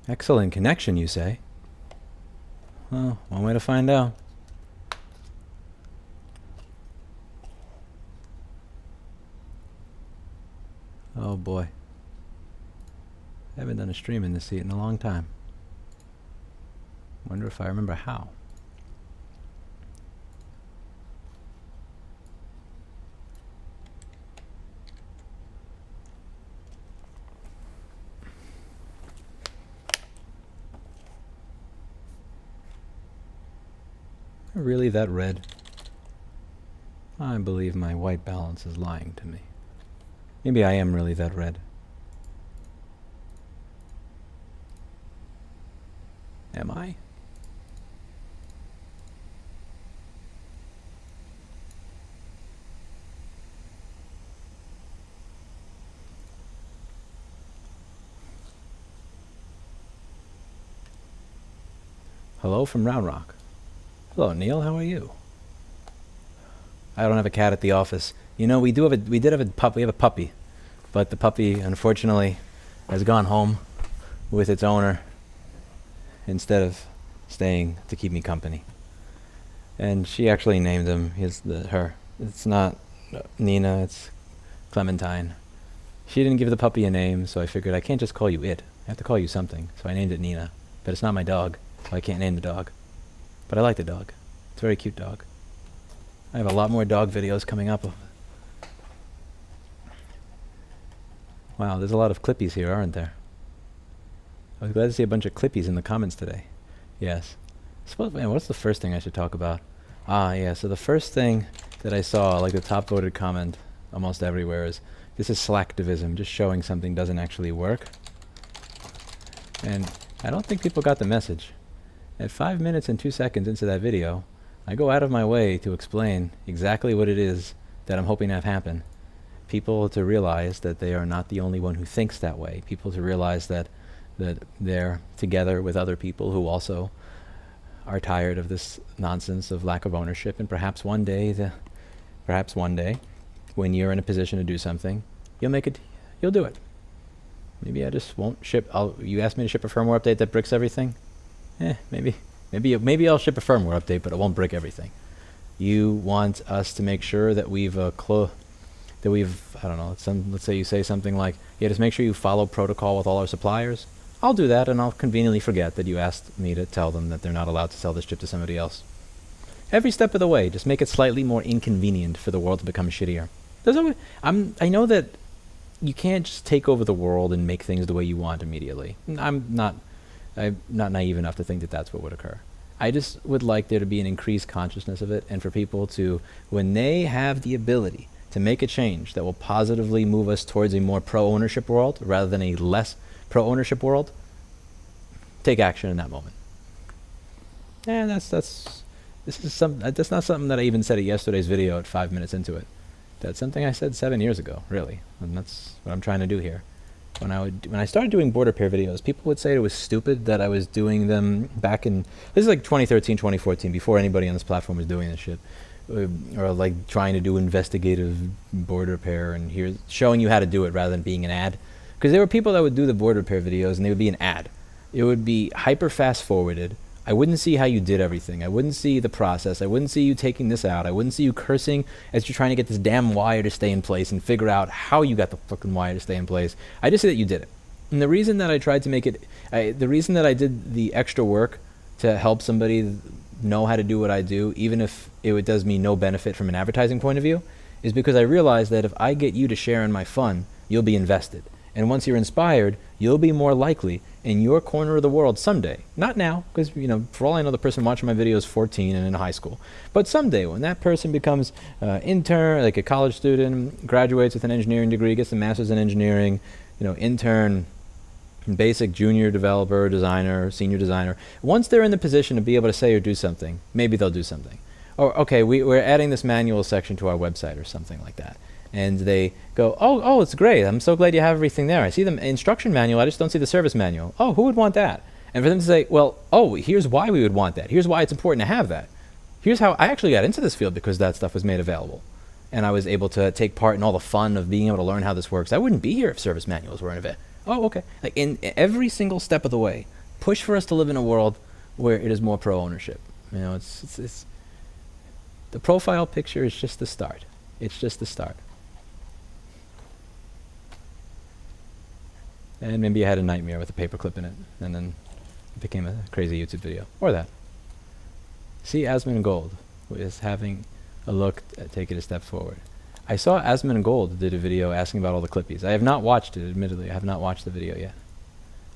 Excellent connection, you say? Well, one way to find out. Oh boy. I haven't done a stream in this seat in a long time. Wonder if I remember how. Am I really that red? I believe my white balance is lying to me. Maybe I am really that red. Am I? Hello from Round Rock. Hello, Neil. How are you? I don't have a cat at the office. You know, we did have a pup. We have a puppy, but the puppy, unfortunately, has gone home with its owner instead of staying to keep me company. And she actually named him. Her. It's not Nina. It's Clementine. She didn't give the puppy a name, so I figured I can't just call you it. I have to call you something. So I named it Nina. But it's not my dog, so I can't name the dog. But I like the dog. It's a very cute dog. I have a lot more dog videos coming up. Wow, there's a lot of clippies here, aren't there? I was glad to see a bunch of clippies in the comments today. Yes. Man, what's the first thing I should talk about? Yeah, so the first thing that I saw, like the top voted comment almost everywhere, is this is slacktivism, just showing something doesn't actually work. And I don't think people got the message. At 5 minutes and 2 seconds into that video, I go out of my way to explain exactly what it is that I'm hoping to have happen. People to realize that they are not the only one who thinks that way. People to realize that they're together with other people who also are tired of this nonsense of lack of ownership. And perhaps one day, when you're in a position to do something, you'll do it. Maybe I just won't ship. You asked me to ship a firmware update that bricks everything. Maybe I'll ship a firmware update, but it won't break everything. You want us to make sure that I don't know, let's say you say something like, yeah, just make sure you follow protocol with all our suppliers. I'll do that, and I'll conveniently forget that you asked me to tell them that they're not allowed to sell this chip to somebody else. Every step of the way, just make it slightly more inconvenient for the world to become shittier. I know that you can't just take over the world and make things the way you want immediately. I'm not naive enough to think that that's what would occur. I just would like there to be an increased consciousness of it, and for people to, when they have the ability to make a change that will positively move us towards a more pro-ownership world rather than a less pro-ownership world, take action in that moment. And that's not something that I even said at yesterday's video at 5 minutes into it. That's something I said 7 years ago, really, and that's what I'm trying to do here. When I started doing border pair videos, people would say it was stupid that I was doing them back in, this is like 2013, 2014, before anybody on this platform was doing this shit. Or like trying to do investigative border pair and showing you how to do it rather than being an ad. Because there were people that would do the border pair videos and they would be an ad. It would be hyper fast forwarded. I wouldn't see how you did everything. I wouldn't see the process. I wouldn't see you taking this out. I wouldn't see you cursing as you're trying to get this damn wire to stay in place and figure out how you got the fucking wire to stay in place. I just see that you did it. And the reason that I tried to make it, the reason that I did the extra work to help somebody know how to do what I do, even if it does me no benefit from an advertising point of view, is because I realized that if I get you to share in my fun, you'll be invested. And once you're inspired, you'll be more likely in your corner of the world someday. Not now, because, you know, for all I know, the person watching my video is 14 and in high school. But someday, when that person becomes intern, like a college student, graduates with an engineering degree, gets a master's in engineering, intern, basic junior developer, designer, senior designer. Once they're in the position to be able to say or do something, maybe they'll do something. Or, okay, we're adding this manual section to our website or something like that. And they go, oh, it's great. I'm so glad you have everything there. I see the instruction manual. I just don't see the service manual. Oh, who would want that? And for them to say, well, here's why we would want that. Here's why it's important to have that. Here's how I actually got into this field, because that stuff was made available. And I was able to take part in all the fun of being able to learn how this works. I wouldn't be here if service manuals weren't available. Oh, okay. Like in every single step of the way, push for us to live in a world where it is more pro-ownership. You know, it's the profile picture is just the start. It's just the start. And maybe I had a nightmare with a paperclip in it, and then it became a crazy YouTube video. Or that. See Asmongold Gold is having a look at take it a step forward. I saw Asmongold Gold did a video asking about all the clippies. I have not watched it, admittedly. I have not watched the video yet.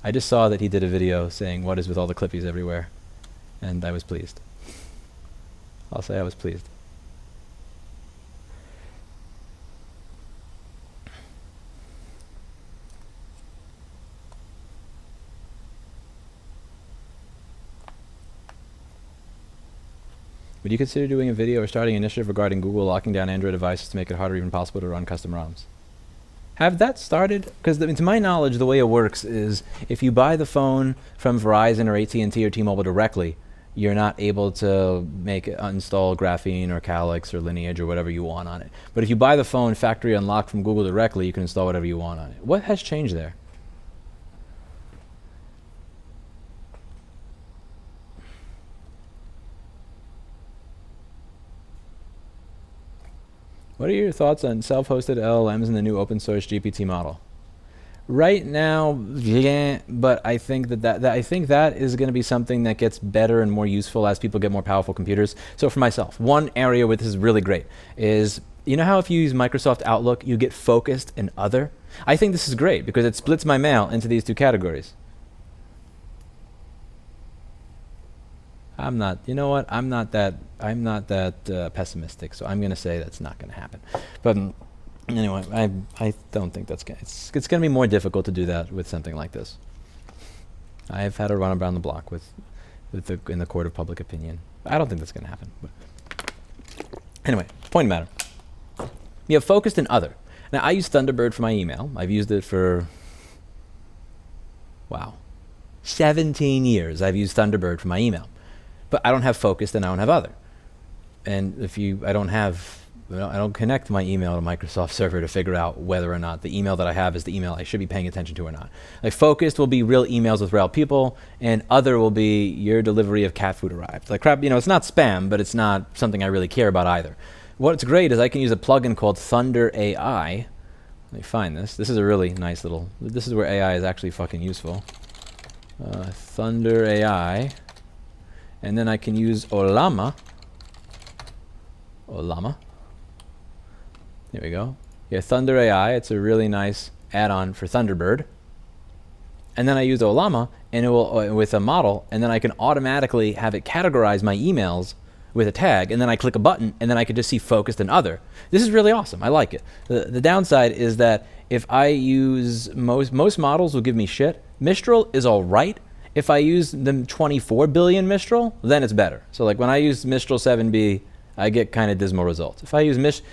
I just saw that he did a video saying what is with all the clippies everywhere, and I was pleased. I'll say I was pleased. Would you consider doing a video or starting an initiative regarding Google locking down Android devices to make it harder or even possible to run custom ROMs? Have that started? Because to my knowledge, the way it works is if you buy the phone from Verizon or AT&T or T-Mobile directly, you're not able to make it install Graphene or Calyx or Lineage or whatever you want on it. But if you buy the phone factory unlocked from Google directly, you can install whatever you want on it. What has changed there? What are your thoughts on self-hosted LLMs and the new open source GPT model? Right now, yeah, but I think that is going to be something that gets better and more useful as people get more powerful computers. So for myself, one area where this is really great is, you know how if you use Microsoft Outlook, you get focused and other? I think this is great because it splits my mail into these two categories. I'm not, you know what, I'm not that pessimistic, so I'm going to say that's not going to happen. But anyway, I don't think that's going to, it's going to be more difficult to do that with something like this. I've had a run around the block in the court of public opinion. I don't think that's going to happen. But anyway, point of matter. You have focused and other. Now, I use Thunderbird for my email. I've used it for, wow, 17 years I've used Thunderbird for my email. But I don't have focused and I don't have other. And I don't connect my email to Microsoft Server to figure out whether or not the email that I have is the email I should be paying attention to or not. Like focused will be real emails with real people, and other will be your delivery of cat food arrived. Like crap, it's not spam, but it's not something I really care about either. What's great is I can use a plugin called Thunder AI. Let me find this. This is a really nice little, this is where AI is actually fucking useful. Thunder AI. And then I can use Olama. There we go. Yeah, Thunder AI. It's a really nice add-on for Thunderbird. And then I use Olama, and it will with a model, and then I can automatically have it categorize my emails with a tag, and then I click a button, and then I can just see focused and other. This is really awesome. I like it. The downside is that if I use most models will give me shit. Mistral is all right. If I use the 24 billion Mistral, then it's better. So like when I use Mistral 7B, I get kind of dismal results. If I use Mistral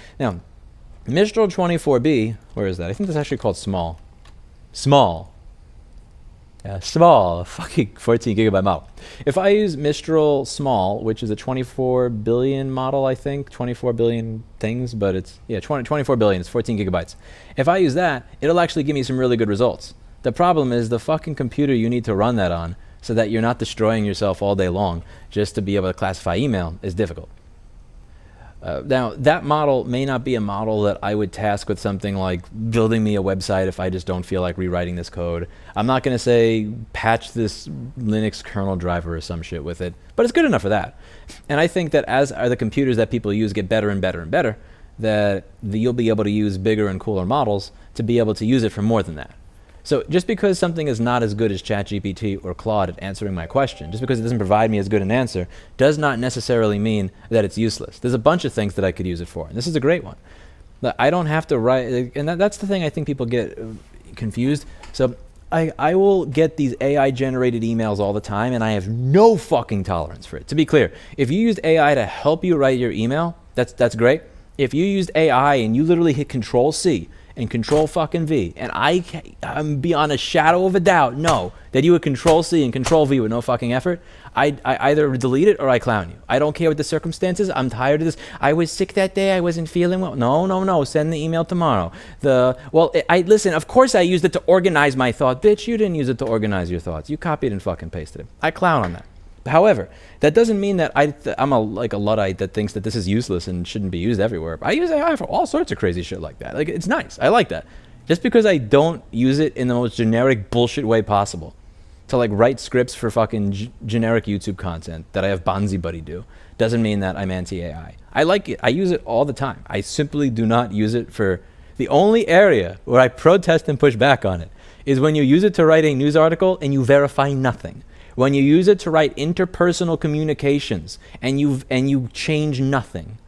24B, where is that? I think that's actually called small. Small. Yeah, small, fucking 14 gigabyte model. If I use Mistral small, which is a 24 billion model, I think, 24 billion things, but it's, yeah, 24 billion, it's 14 gigabytes. If I use that, it'll actually give me some really good results. The problem is the fucking computer you need to run that on so that you're not destroying yourself all day long just to be able to classify email is difficult. Now, that model may not be a model that I would task with something like building me a website if I just don't feel like rewriting this code. I'm not going to say patch this Linux kernel driver or some shit with it, but it's good enough for that. And I think that as the computers that people use get better and better and better, that you'll be able to use bigger and cooler models to be able to use it for more than that. So just because something is not as good as ChatGPT or Claude at answering my question, just because it doesn't provide me as good an answer, does not necessarily mean that it's useless. There's a bunch of things that I could use it for, and this is a great one. I don't have to write, and that's the thing I think people get confused. So I will get these AI-generated emails all the time, and I have no fucking tolerance for it. To be clear, if you used AI to help you write your email, that's great. If you used AI and you literally hit Control-C, and Control fucking V, and I'm beyond a shadow of a doubt know that you would Control C and Control V with no fucking effort, I either delete it or I clown you. I don't care what the circumstances. I'm tired of this. I was sick that day. I wasn't feeling well. No. Send the email tomorrow. Listen, of course I used it to organize my thought. Bitch, you didn't use it to organize your thoughts. You copied and fucking pasted it. I clown on that. However, that doesn't mean that I'm a Luddite that thinks that this is useless and shouldn't be used everywhere. I use AI for all sorts of crazy shit like that. Like, it's nice. I like that. Just because I don't use it in the most generic bullshit way possible to like write scripts for fucking generic YouTube content that I have Bonzi Buddy do doesn't mean that I'm anti-AI. I like it. I use it all the time. I simply do not use it for... The only area where I protest and push back on it is when you use it to write a news article and you verify nothing. When you use it to write interpersonal communications and you change nothing.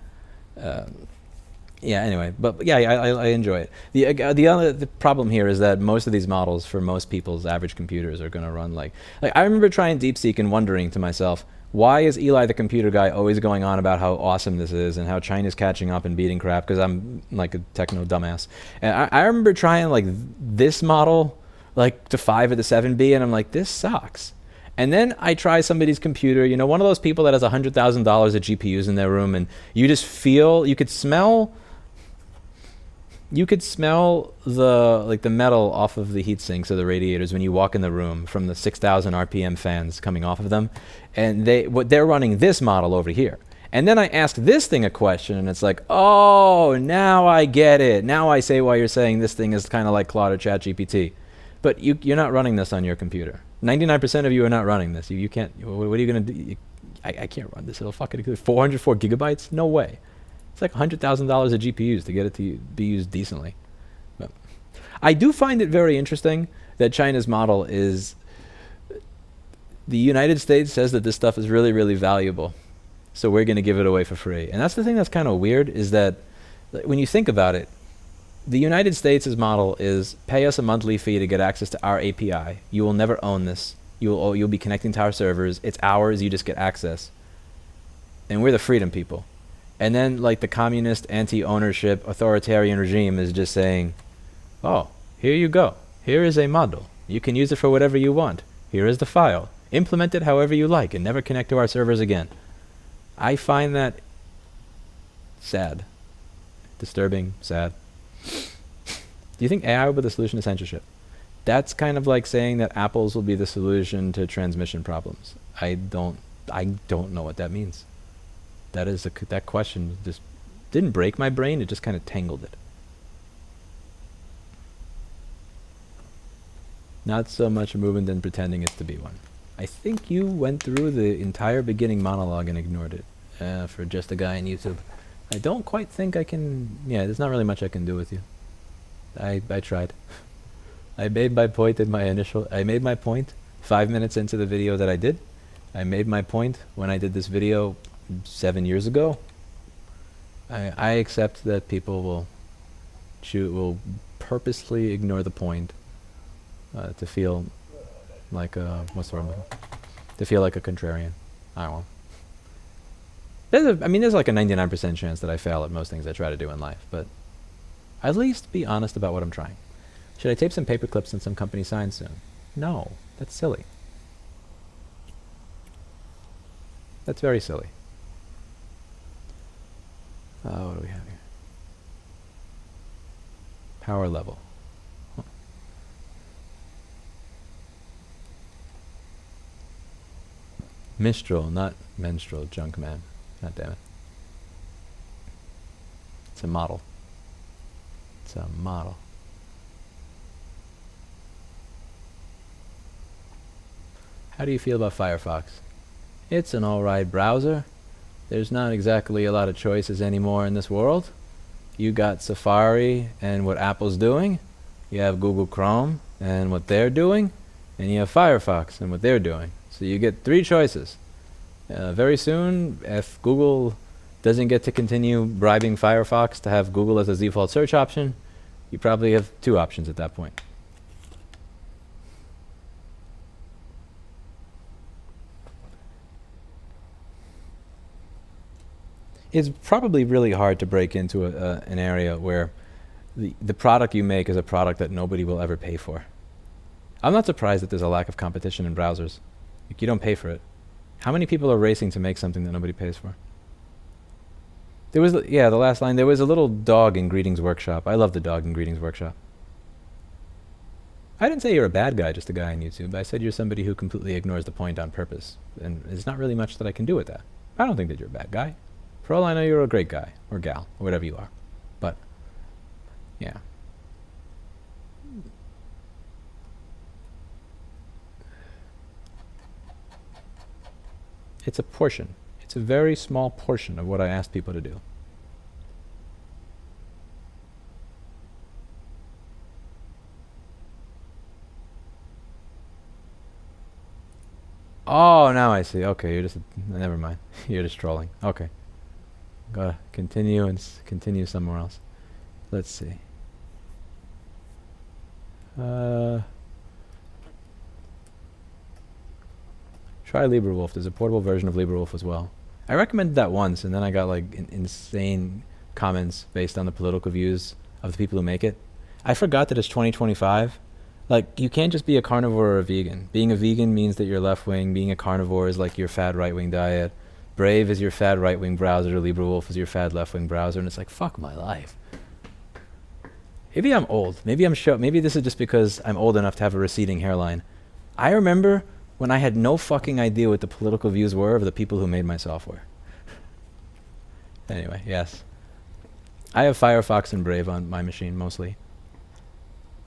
Anyway, but yeah, I enjoy it. The problem here is that most of these models for most people's average computers are going to run like I remember trying DeepSeek and wondering to myself, why is Eli the computer guy always going on about how awesome this is and how China's catching up and beating crap because I'm like a techno dumbass. And I remember trying like this model like to 5 at the 7B and I'm like, this sucks. And then I try somebody's computer, you know, one of those people that has $100,000 of GPUs in their room and you just feel, you could smell the metal off of the heat sinks or the radiators when you walk in the room from the 6,000 RPM fans coming off of them. And they're running this model over here. And then I ask this thing a question and it's like, oh, now I get it. Now I say why you're saying this thing is kind of like Claude or ChatGPT. But you're not running this on your computer. 99% of you are not running this. You can't, what are you going to do? I can't run this. It'll fucking 404 gigabytes? No way. It's like $100,000 of GPUs to get it to be used decently. But I do find it very interesting that China's model is, the United States says that this stuff is really, really valuable. So we're going to give it away for free. And that's the thing that's kind of weird is that when you think about it, the United States' model is pay us a monthly fee to get access to our API. You will never own this. You'll be connecting to our servers. It's ours. You just get access. And we're the freedom people. And then like the communist, anti-ownership, authoritarian regime is just saying, oh, here you go. Here is a model. You can use it for whatever you want. Here is the file. Implement it however you like and never connect to our servers again. I find that sad. Disturbing, sad. Do you think AI will be the solution to censorship? That's kind of like saying that apples will be the solution to transmission problems. I don't know what that means. That question just didn't break my brain, it just kind of tangled it. Not so much a movement than pretending it's to be one. I think you went through the entire beginning monologue and ignored it for just a guy on YouTube. I don't quite think I can... Yeah, there's not really much I can do with you. I tried. I made my point in my initial... I made my point 5 minutes into the video that I did. I made my point when I did this video 7 years ago. I accept that people will purposely ignore the point to feel like a... What's the word? To feel like a contrarian. I don't know. There's like a 99% chance that I fail at most things I try to do in life, but at least be honest about what I'm trying. Should I tape some paper clips and some company signs soon? No, that's silly. That's very silly. What do we have here? Power level. Huh. Mistral, not menstrual, junk man. God damn it. It's a model. It's a model. How do you feel about Firefox? It's an alright browser. There's not exactly a lot of choices anymore in this world. You got Safari and what Apple's doing. You have Google Chrome and what they're doing. And you have Firefox and what they're doing. So you get 3 choices. Very soon, if Google doesn't get to continue bribing Firefox to have Google as a default search option, you probably have 2 options at that point. It's probably really hard to break into an area where the product you make is a product that nobody will ever pay for. I'm not surprised that there's a lack of competition in browsers. Like, you don't pay for it. How many people are racing to make something that nobody pays for? There was, yeah, the last line. There was a little dog in Greetings Workshop. I love the dog in Greetings Workshop. I didn't say you're a bad guy, just a guy on YouTube. I said you're somebody who completely ignores the point on purpose. And there's not really much that I can do with that. I don't think that you're a bad guy. For all I know, you're a great guy, or gal, or whatever you are. But, yeah. It's a portion. It's a very small portion of what I asked people to do. Oh, now I see. Okay, you're just... never mind. You're just trolling. Okay. Gotta continue and continue somewhere else. Let's see. Try LibreWolf. There's a portable version of LibreWolf as well. I recommended that once, and then I got like insane comments based on the political views of the people who make it. I forgot that it's 2025. Like, you can't just be a carnivore or a vegan. Being a vegan means that you're left-wing. Being a carnivore is like your fad right-wing diet. Brave is your fad right-wing browser. LibreWolf is your fad left-wing browser. And it's like, fuck my life. Maybe I'm old. Maybe maybe this is just because I'm old enough to have a receding hairline. I remember when I had no fucking idea what the political views were of the people who made my software. Anyway, yes. I have Firefox and Brave on my machine mostly.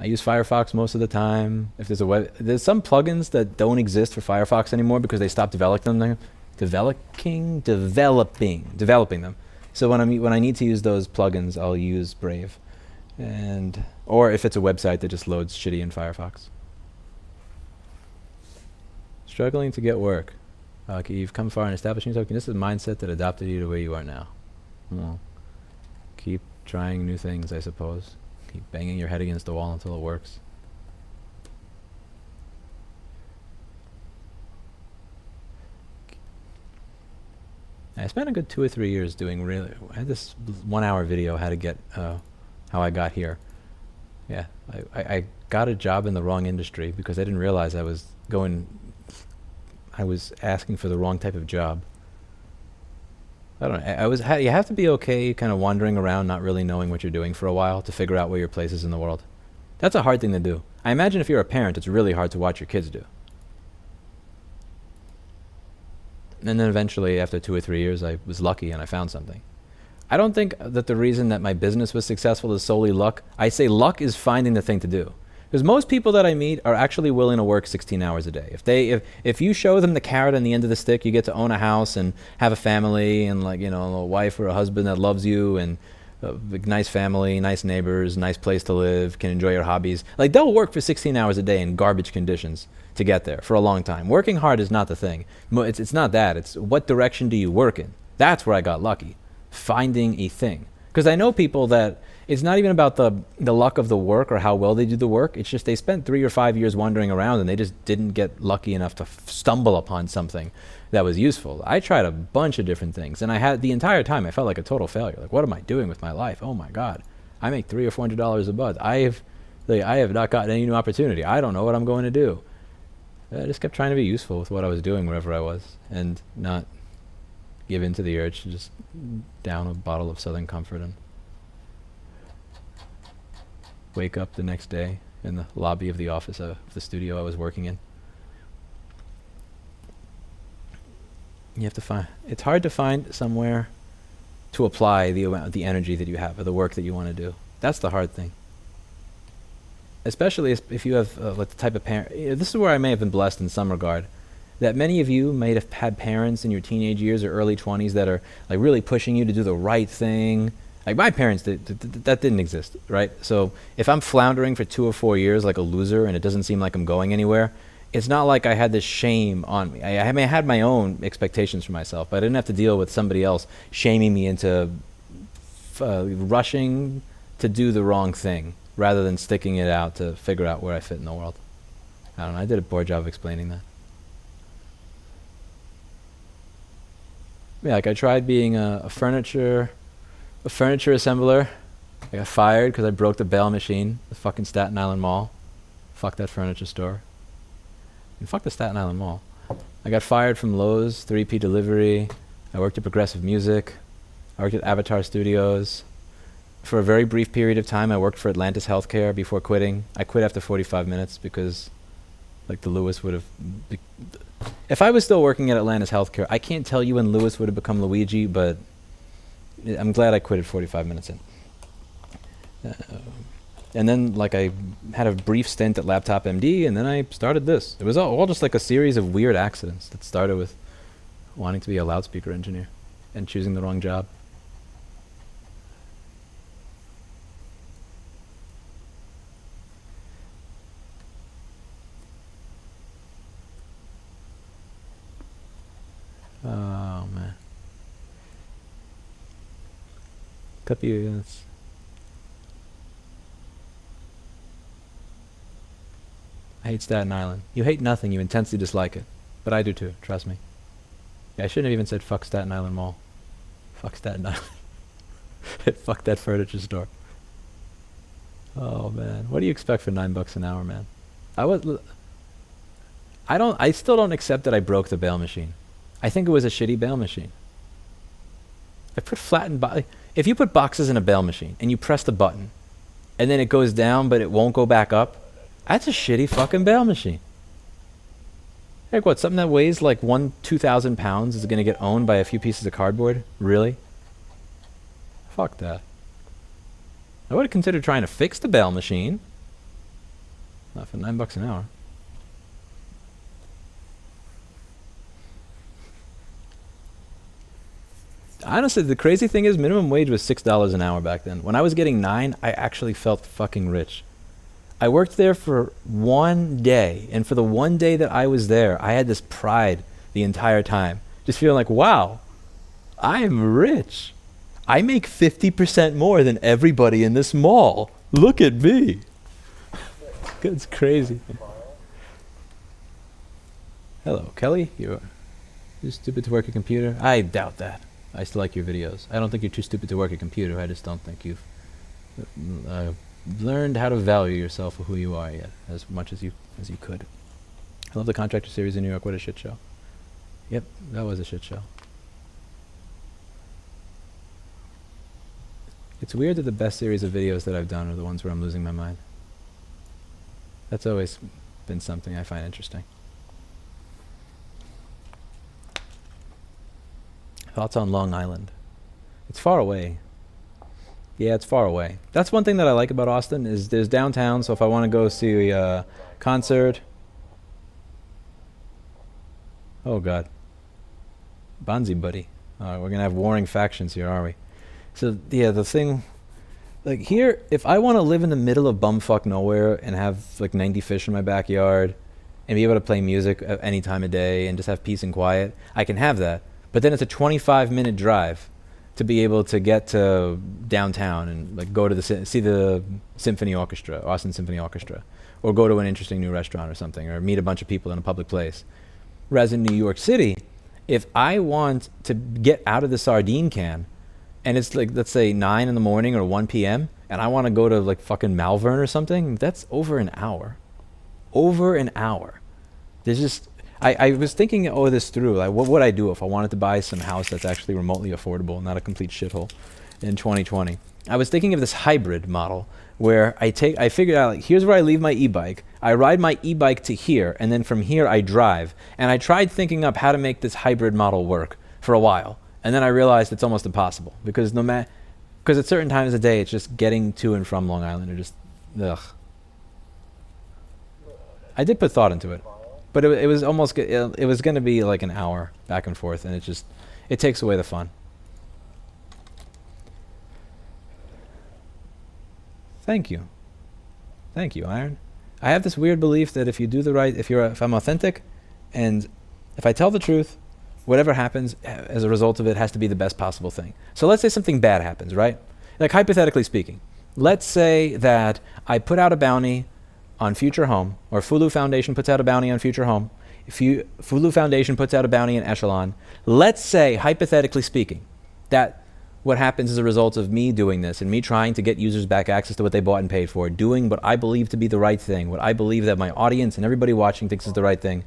I use Firefox most of the time. If there's some plugins that don't exist for Firefox anymore because they stopped developing them. So when I need to use those plugins, I'll use Brave, or if it's a website that just loads shitty in Firefox. Struggling to get work. Okay, you've come far in establishing yourself. This is a mindset that adopted you to where you are now. Well, keep trying new things, I suppose. Keep banging your head against the wall until it works. I spent a good 2 or 3 years doing I had this 1-hour video how to get how I got here. Yeah, I got a job in the wrong industry because I didn't realize I was asking for the wrong type of job. I don't know. You have to be okay kind of wandering around, not really knowing what you're doing for a while to figure out where your place is in the world. That's a hard thing to do. I imagine if you're a parent, it's really hard to watch your kids do. And then eventually, after 2 or 3 years, I was lucky and I found something. I don't think that the reason that my business was successful is solely luck. I say luck is finding the thing to do. Because most people that I meet are actually willing to work 16 hours a day. If you show them the carrot and the end of the stick, you get to own a house and have a family and, like, you know, a wife or a husband that loves you and a nice family, nice neighbors, nice place to live, can enjoy your hobbies. Like, they'll work for 16 hours a day in garbage conditions to get there for a long time. Working hard is not the thing. It's not that. It's what direction do you work in? That's where I got lucky. Finding a thing. Because I know people that it's not even about the luck of the work or how well they do the work. It's just they spent 3 or 5 years wandering around and they just didn't get lucky enough to stumble upon something that was useful. I tried a bunch of different things, and I had the entire time I felt like a total failure. Like, what am I doing with my life? Oh my God, I make $300 or $400 a month. I have not gotten any new opportunity. I don't know what I'm going to do. I just kept trying to be useful with what I was doing wherever I was, and not give in to the urge to just down a bottle of Southern Comfort and wake up the next day in the lobby of the office of the studio I was working in. You have to find, it's hard to find somewhere to apply the energy that you have or the work that you want to do. That's the hard thing. Especially if you have like the type of parent, this is where I may have been blessed in some regard, that many of you may have had parents in your teenage years or early 20s that are like really pushing you to do the right thing. Like my parents, that didn't exist, right? So if I'm floundering for 2 or 4 years like a loser and it doesn't seem like I'm going anywhere, it's not like I had this shame on me. I mean, I had my own expectations for myself, but I didn't have to deal with somebody else shaming me into rushing to do the wrong thing rather than sticking it out to figure out where I fit in the world. I don't know. I did a poor job of explaining that. Yeah, like I tried being a furniture assembler. I got fired because I broke the bail machine, the fucking Staten Island Mall. Fuck that furniture store. And fuck the Staten Island Mall. I got fired from Lowe's, 3P Delivery. I worked at Progressive Music. I worked at Avatar Studios. For a very brief period of time, I worked for Atlantis Healthcare before quitting. I quit after 45 minutes because, like, the Lewis would have... If I was still working at Atlantis Healthcare, I can't tell you when Lewis would have become Luigi, but I'm glad I quit at 45 minutes in. And then, like, I had a brief stint at Laptop MD, and then I started this. It was all just like a series of weird accidents that started with wanting to be a loudspeaker engineer and choosing the wrong job. Oh, man. Couple of units. I hate Staten Island. You hate nothing, you intensely dislike it. But I do too, trust me. Yeah, I shouldn't have even said fuck Staten Island Mall. Fuck Staten Island. Fuck that furniture store. Oh man, what do you expect for $9 an hour, man? I still don't accept that I broke the bail machine. I think it was a shitty bail machine. I put flattened if you put boxes in a bail machine and you press the button and then it goes down but it won't go back up, that's a shitty fucking bail machine. Like what, something that weighs like 2,000 pounds is gonna get owned by a few pieces of cardboard? Really? Fuck that. I would have considered trying to fix the bail machine. Not for $9 an hour. Honestly, the crazy thing is minimum wage was $6 an hour back then. When I was getting $9, I actually felt fucking rich. I worked there for one day, and for the one day that I was there, I had this pride the entire time. Just feeling like, wow, I'm rich. I make 50% more than everybody in this mall. Look at me. It's crazy. Hello, Kelly. You're stupid to work a computer? I doubt that. I still like your videos. I don't think you're too stupid to work a computer. I just don't think you've learned how to value yourself for who you are yet, as much as you could. I love the Contractor series in New York. What a shit show. Yep, that was a shit show. It's weird that the best series of videos that I've done are the ones where I'm losing my mind. That's always been something I find interesting. Thoughts on Long Island? It's far away. Yeah, it's far away. That's one thing that I like about Austin is there's downtown, so if I want to go see a concert... Oh god. Bonzi buddy. We're going to have warring factions here, are we? So, yeah, the thing... Like, here, if I want to live in the middle of bumfuck nowhere and have, like, 90 fish in my backyard and be able to play music at any time of day and just have peace and quiet, I can have that. But then it's a 25-minute drive to be able to get to downtown and like go to see the symphony orchestra, Austin Symphony Orchestra, or go to an interesting new restaurant or something, or meet a bunch of people in a public place. Whereas in New York City, if I want to get out of the sardine can, and it's like, let's say 9 in the morning or 1 p.m., and I want to go to like fucking Malvern or something, that's over an hour. Over an hour. There's just... I was thinking this through. Like, what would I do if I wanted to buy some house that's actually remotely affordable, not a complete shithole, in 2020? I was thinking of this hybrid model where I figured out, like, here's where I leave my e-bike. I ride my e-bike to here, and then from here I drive. And I tried thinking up how to make this hybrid model work for a while, and then I realized it's almost impossible because because at certain times of the day, it's just getting to and from Long Island or just ugh. I did put thought into it. But it was almost, it was going to be like an hour back and forth, and it takes away the fun. Thank you. Thank you, Iron. I have this weird belief that if I'm authentic, and if I tell the truth, whatever happens as a result of it has to be the best possible thing. So let's say something bad happens, right? Like hypothetically speaking, let's say that I put out a bounty on Future Home, or Fulu Foundation puts out a bounty on Future Home. If Fulu Foundation puts out a bounty in Echelon, let's say, hypothetically speaking, that what happens as a result of me doing this and me trying to get users back access to what they bought and paid for, doing what I believe to be the right thing, what I believe that my audience and everybody watching thinks is the right thing,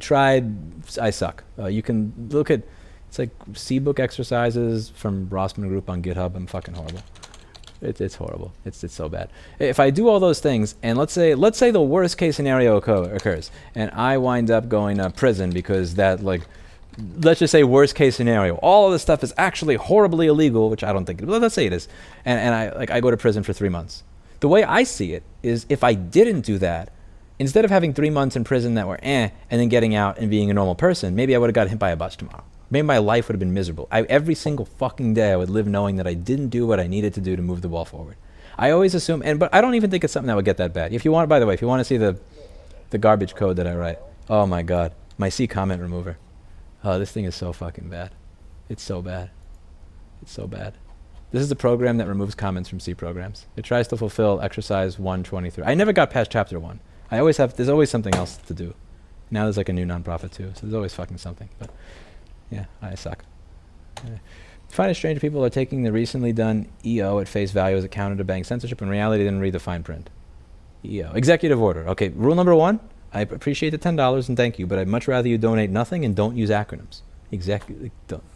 Tried. I suck. You can look at, it's like C-book exercises from Rossmann Group on GitHub. I'm fucking horrible. It's horrible. It's so bad. If I do all those things, and let's say the worst case scenario occurs, and I wind up going to prison because that, like, let's just say worst case scenario, all of this stuff is actually horribly illegal, which I don't think, but let's say it is, and I go to prison for 3 months. The way I see it is, if I didn't do that, instead of having 3 months in prison that were and then getting out and being a normal person, maybe I would have got hit by a bus tomorrow. Maybe my life would have been miserable. Every single fucking day I would live knowing that I didn't do what I needed to do to move the ball forward. I always assume, but I don't even think it's something that would get that bad. If you want, by the way, if you want to see the garbage code that I write, oh my God, my C comment remover. Oh, this thing is so fucking bad. It's so bad. It's so bad. This is the program that removes comments from C programs. It tries to fulfill exercise 123. I never got past chapter 1. There's always something else to do. Now there's like a new nonprofit too, so there's always fucking something. But yeah, I suck. I find it strange people are taking the recently done EO at face value as a counter to bank censorship. In reality, they didn't read the fine print. EO. Executive order. Okay, rule number 1. I appreciate the $10 and thank you, but I'd much rather you donate nothing and don't use acronyms.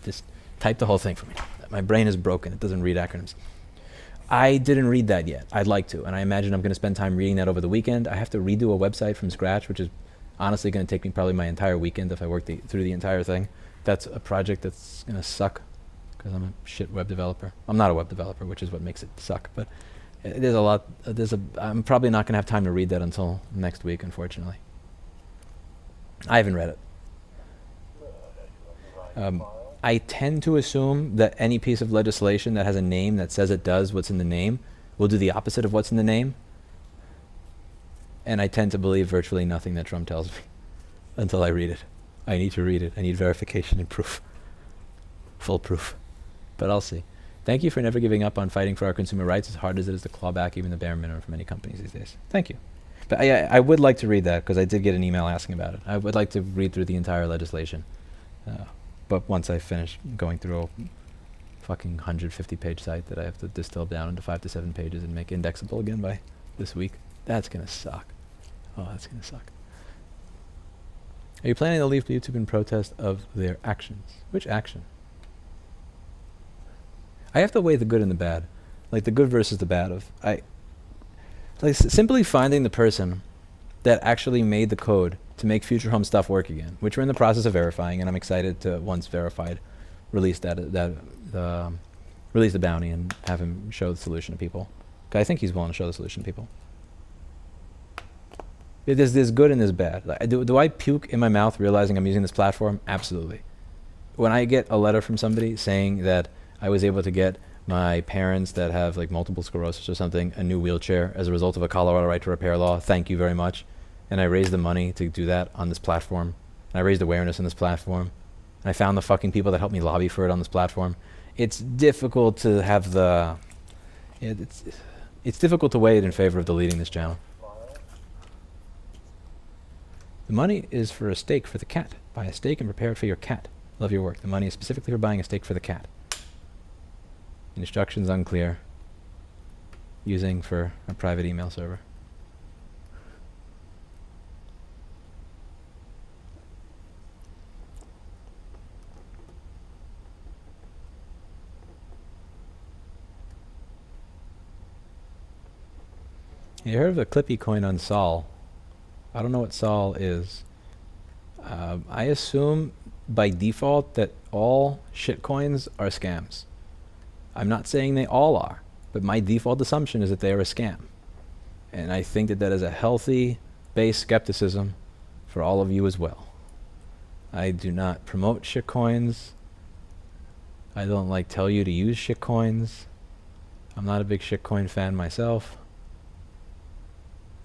Just type the whole thing for me. My brain is broken. It doesn't read acronyms. I didn't read that yet. I'd like to, and I imagine I'm going to spend time reading that over the weekend. I have to redo a website from scratch, which is honestly going to take me probably my entire weekend if I work through the entire thing. That's a project that's going to suck because I'm a shit web developer. I'm not a web developer, which is what makes it suck. But there's a lot. I'm probably not going to have time to read that until next week, unfortunately. I haven't read it. I tend to assume that any piece of legislation that has a name that says it does what's in the name will do the opposite of what's in the name. And I tend to believe virtually nothing that Trump tells me until I read it. I need to read it. I need verification and proof. Full proof. But I'll see. Thank you for never giving up on fighting for our consumer rights, as hard as it is to claw back even the bare minimum from many companies these days. Thank you. But I would like to read that, because I did get an email asking about it. I would like to read through the entire legislation. But once I finish going through a fucking 150-page site that I have to distill down into 5 to 7 pages and make indexable again by this week, that's going to suck. Oh, that's going to suck. Are you planning to leave YouTube in protest of their actions? Which action? I have to weigh the good and the bad. Like the good versus the bad of... simply finding the person that actually made the code to make Future Home stuff work again, which we're in the process of verifying, and I'm excited to, once verified, release release the bounty and have him show the solution to people. 'Cause I think he's willing to show the solution to people. There's good and there's bad. Like, do I puke in my mouth realizing I'm using this platform? Absolutely. When I get a letter from somebody saying that I was able to get my parents that have like multiple sclerosis or something a new wheelchair as a result of a Colorado right to repair law, thank you very much. And I raised the money to do that on this platform. And I raised awareness on this platform. And I found the fucking people that helped me lobby for it on this platform. It's difficult to have the... It's difficult to weigh it in favor of deleting this channel. The money is for a steak for the cat. Buy a steak and prepare it for your cat. Love your work. The money is specifically for buying a steak for the cat. Instructions unclear. Using for a private email server. You heard of the Clippy coin on Sol? I don't know what Sol is. I assume by default that all shitcoins are scams. I'm not saying they all are, but my default assumption is that they are a scam. And I think that that is a healthy base skepticism for all of you as well. I do not promote shitcoins. I don't tell you to use shitcoins. I'm not a big shitcoin fan myself.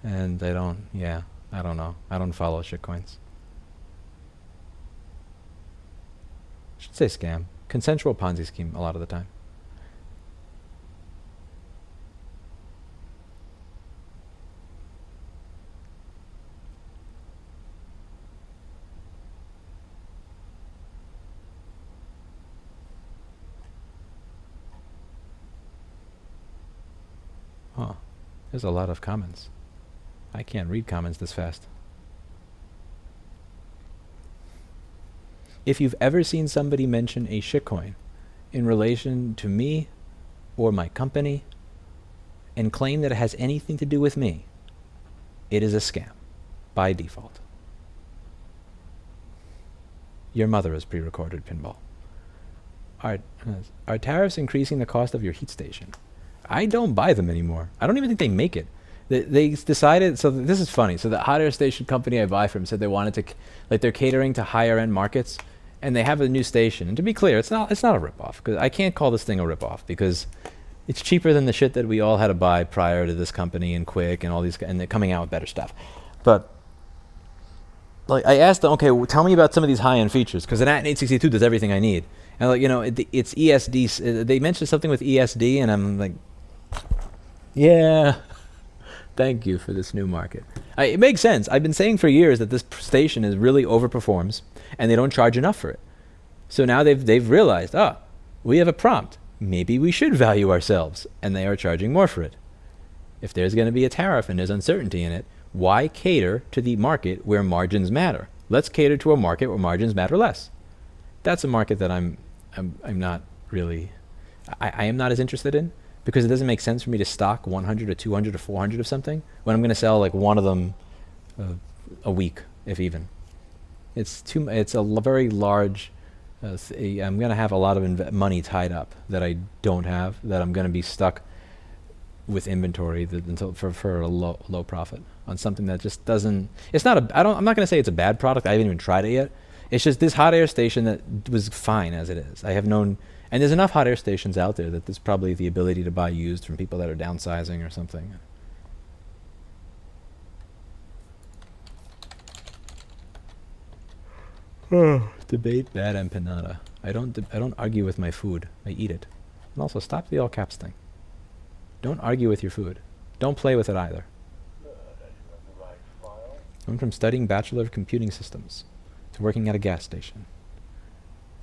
And I don't know. I don't follow shitcoins. Should say scam. Consensual Ponzi scheme a lot of the time. Huh. There's a lot of comments. I can't read comments this fast. If you've ever seen somebody mention a shitcoin in relation to me or my company and claim that it has anything to do with me, it is a scam by default. Your mother is pre-recorded, Pinball. Are tariffs increasing the cost of your heat station? I don't buy them anymore. I don't even think they make it. They decided, so this is funny. So the hot air station company I buy from said they wanted to, like, they're catering to higher end markets, and they have a new station. And to be clear, it's not a ripoff, because I can't call this thing a ripoff, because it's cheaper than the shit that we all had to buy prior to this company and Quick and all these, and they're coming out with better stuff. But like, I asked them, okay, well, tell me about some of these high end features, because an AT862 does everything I need. And like, you know, it's ESD. They mentioned something with ESD, and I'm like, yeah. Thank you for this new market. It makes sense. I've been saying for years that this station is really overperforms, and they don't charge enough for it. So now they've realized, we have a prompt. Maybe we should value ourselves, and they are charging more for it. If there's going to be a tariff and there's uncertainty in it, why cater to the market where margins matter? Let's cater to a market where margins matter less. That's a market that I'm not really, I am not as interested in, because it doesn't make sense for me to stock 100 or 200 or 400 of something when I'm going to sell like one of them a week, if even. It's a very large, I'm going to have a lot of money tied up that I don't have, that I'm going to be stuck with inventory until for a low profit on something that just doesn't, it's not I'm not going to say it's a bad product. I haven't even tried it yet. It's just this hot air station that was fine as it is. I have known, and there's enough hot air stations out there that there's probably the ability to buy used from people that are downsizing or something. Debate bad empanada. I don't argue with my food. I eat it. And also, stop the all caps thing. Don't argue with your food. Don't play with it either. I'm from studying Bachelor of Computing Systems to working at a gas station.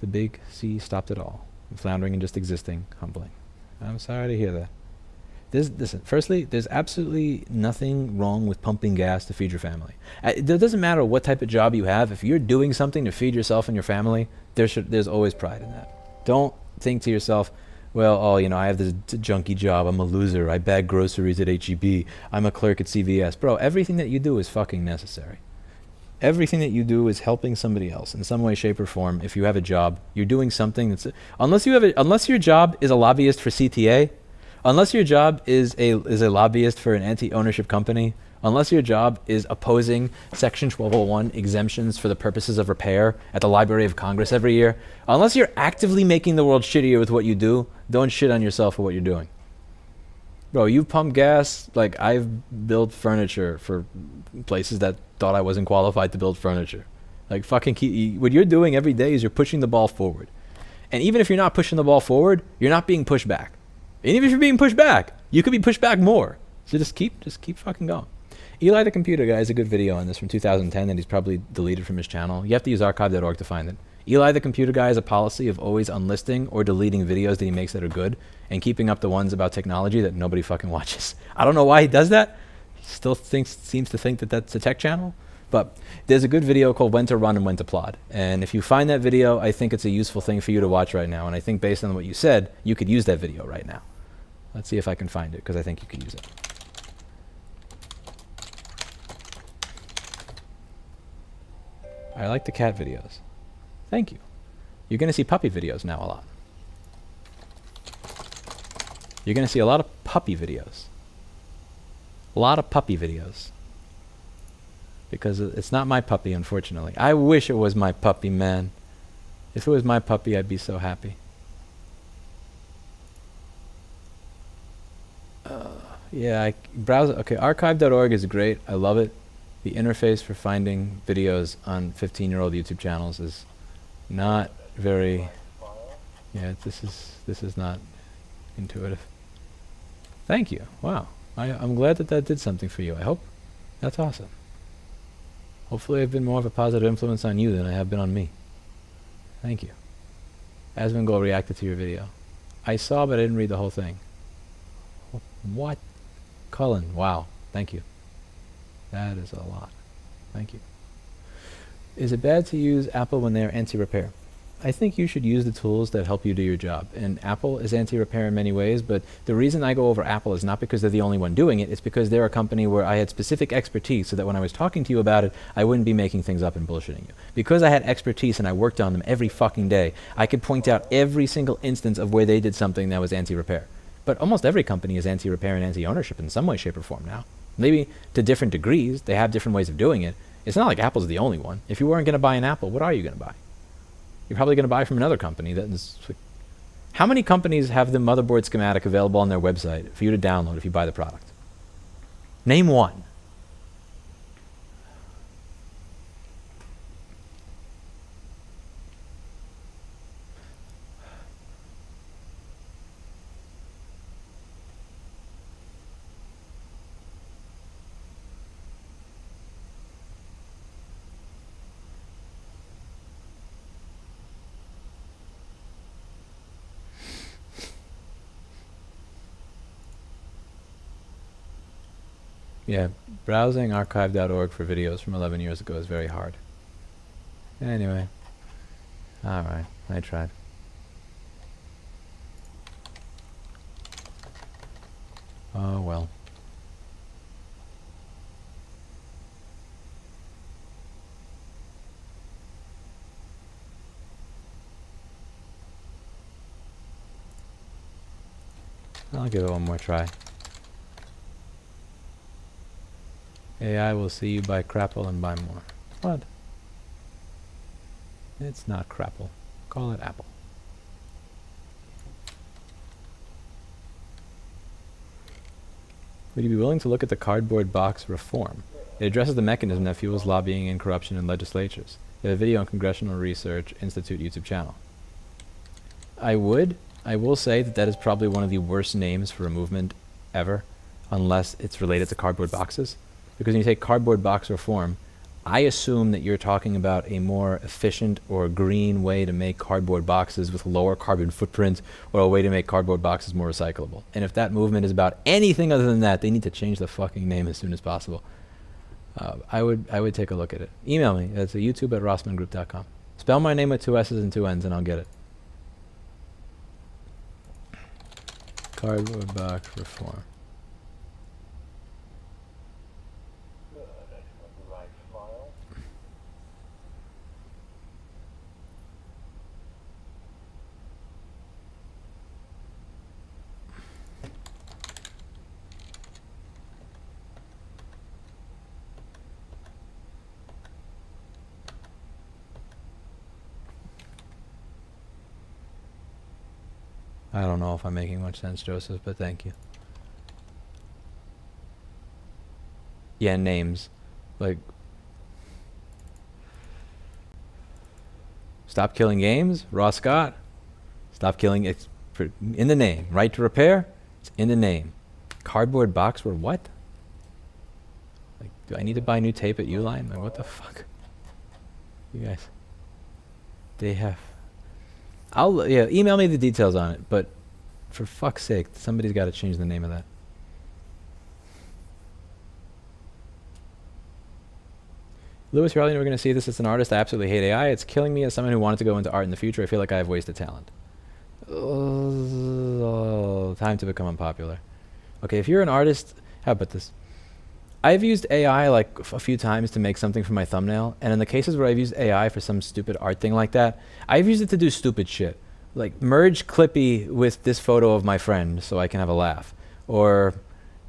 The big C stopped it all. Floundering and just existing, humbling. I'm sorry to hear that. Listen, firstly, there's absolutely nothing wrong with pumping gas to feed your family. It doesn't matter what type of job you have. If you're doing something to feed yourself and your family, there's always pride in that. Don't think to yourself, well, I have this junky job. I'm a loser. I bag groceries at HEB. I'm a clerk at CVS. Bro, everything that you do is fucking necessary. Everything that you do is helping somebody else in some way, shape, or form. If you have a job, you're doing something that's, unless your job is a lobbyist for CTA, unless your job is a lobbyist for an anti-ownership company, unless your job is opposing Section 1201 exemptions for the purposes of repair at the Library of Congress every year, unless you're actively making the world shittier with what you do, don't shit on yourself for what you're doing. Bro, you pump gas. Like, I've built furniture for places that thought I wasn't qualified to build furniture. Like, fucking what you're doing every day is you're pushing the ball forward. And even if you're not pushing the ball forward, you're not being pushed back. And even if you're being pushed back, you could be pushed back more. So just keep fucking going. Eli the Computer Guy has a good video on this from 2010 that he's probably deleted from his channel. You have to use archive.org to find it. Eli the Computer Guy has a policy of always unlisting or deleting videos that he makes that are good and keeping up the ones about technology that nobody fucking watches. I don't know why he does that. He still seems to think that that's a tech channel. But there's a good video called When to Run and When to Plod. And if you find that video, I think it's a useful thing for you to watch right now. And I think based on what you said, you could use that video right now. Let's see if I can find it, because I think you could use it. I like the cat videos. Thank you. You're going to see puppy videos now a lot. You're going to see a lot of puppy videos. A lot of puppy videos. Because it's not my puppy, unfortunately. I wish it was my puppy, man. If it was my puppy, I'd be so happy. Yeah, browse. Okay, archive.org is great. I love it. The interface for finding videos on 15-year-old YouTube channels is not very. Yeah, this is not intuitive. Thank you. Wow, I'm glad that did something for you. I hope that's awesome. Hopefully, I've been more of a positive influence on you than I have been on me. Thank you. Asmongold reacted to your video. I saw, but I didn't read the whole thing. What? Cullen, wow. Thank you. That is a lot. Thank you. Is it bad to use Apple when they are anti-repair? I think you should use the tools that help you do your job. And Apple is anti-repair in many ways, but the reason I go over Apple is not because they're the only one doing it. It's because they're a company where I had specific expertise so that when I was talking to you about it, I wouldn't be making things up and bullshitting you. Because I had expertise and I worked on them every fucking day, I could point out every single instance of where they did something that was anti-repair. But almost every company is anti-repair and anti-ownership in some way, shape, or form now. Maybe to different degrees. They have different ways of doing it. It's not like Apple's the only one. If you weren't going to buy an Apple, what are you going to buy? You're probably going to buy from another company. How many companies have the motherboard schematic available on their website for you to download if you buy the product? Name one. Yeah, browsing archive.org for videos from 11 years ago is very hard. Anyway. Alright, I tried. Oh well. I'll give it one more try. AI will see you buy crapple and buy more. What? It's not crapple. Call it Apple. Would you be willing to look at the cardboard box reform? It addresses the mechanism that fuels lobbying and corruption in legislatures. You have a video on Congressional Research Institute YouTube channel. I would. I will say that that is probably one of the worst names for a movement ever, unless it's related to cardboard boxes. Because when you take cardboard box reform, I assume that you're talking about a more efficient or green way to make cardboard boxes with lower carbon footprint, or a way to make cardboard boxes more recyclable. And if that movement is about anything other than that, they need to change the fucking name as soon as possible. I would take a look at it. Email me. That's youtube@rossmanngroup.com. Spell my name with 2 S's and 2 N's and I'll get it. Cardboard box reform. I don't know if I'm making much sense, Joseph, but thank you. Yeah, names. Like, stop killing games, Ross Scott. Stop killing, it's in the name. Right to repair, it's in the name. Cardboard box, or what? Like, do I need to buy new tape at Uline? Like, what the fuck? You guys. They have... yeah, email me the details on it, but for fuck's sake, somebody's got to change the name of that. Louis, you're never going to see this as an artist. I absolutely hate AI. It's killing me as someone who wanted to go into art in the future. I feel like I have wasted talent. Oh, time to become unpopular. Okay, if you're an artist, how about this? I've used AI like a few times to make something for my thumbnail, and in the cases where I've used AI for some stupid art thing like that, I've used it to do stupid shit. Like merge Clippy with this photo of my friend so I can have a laugh. Or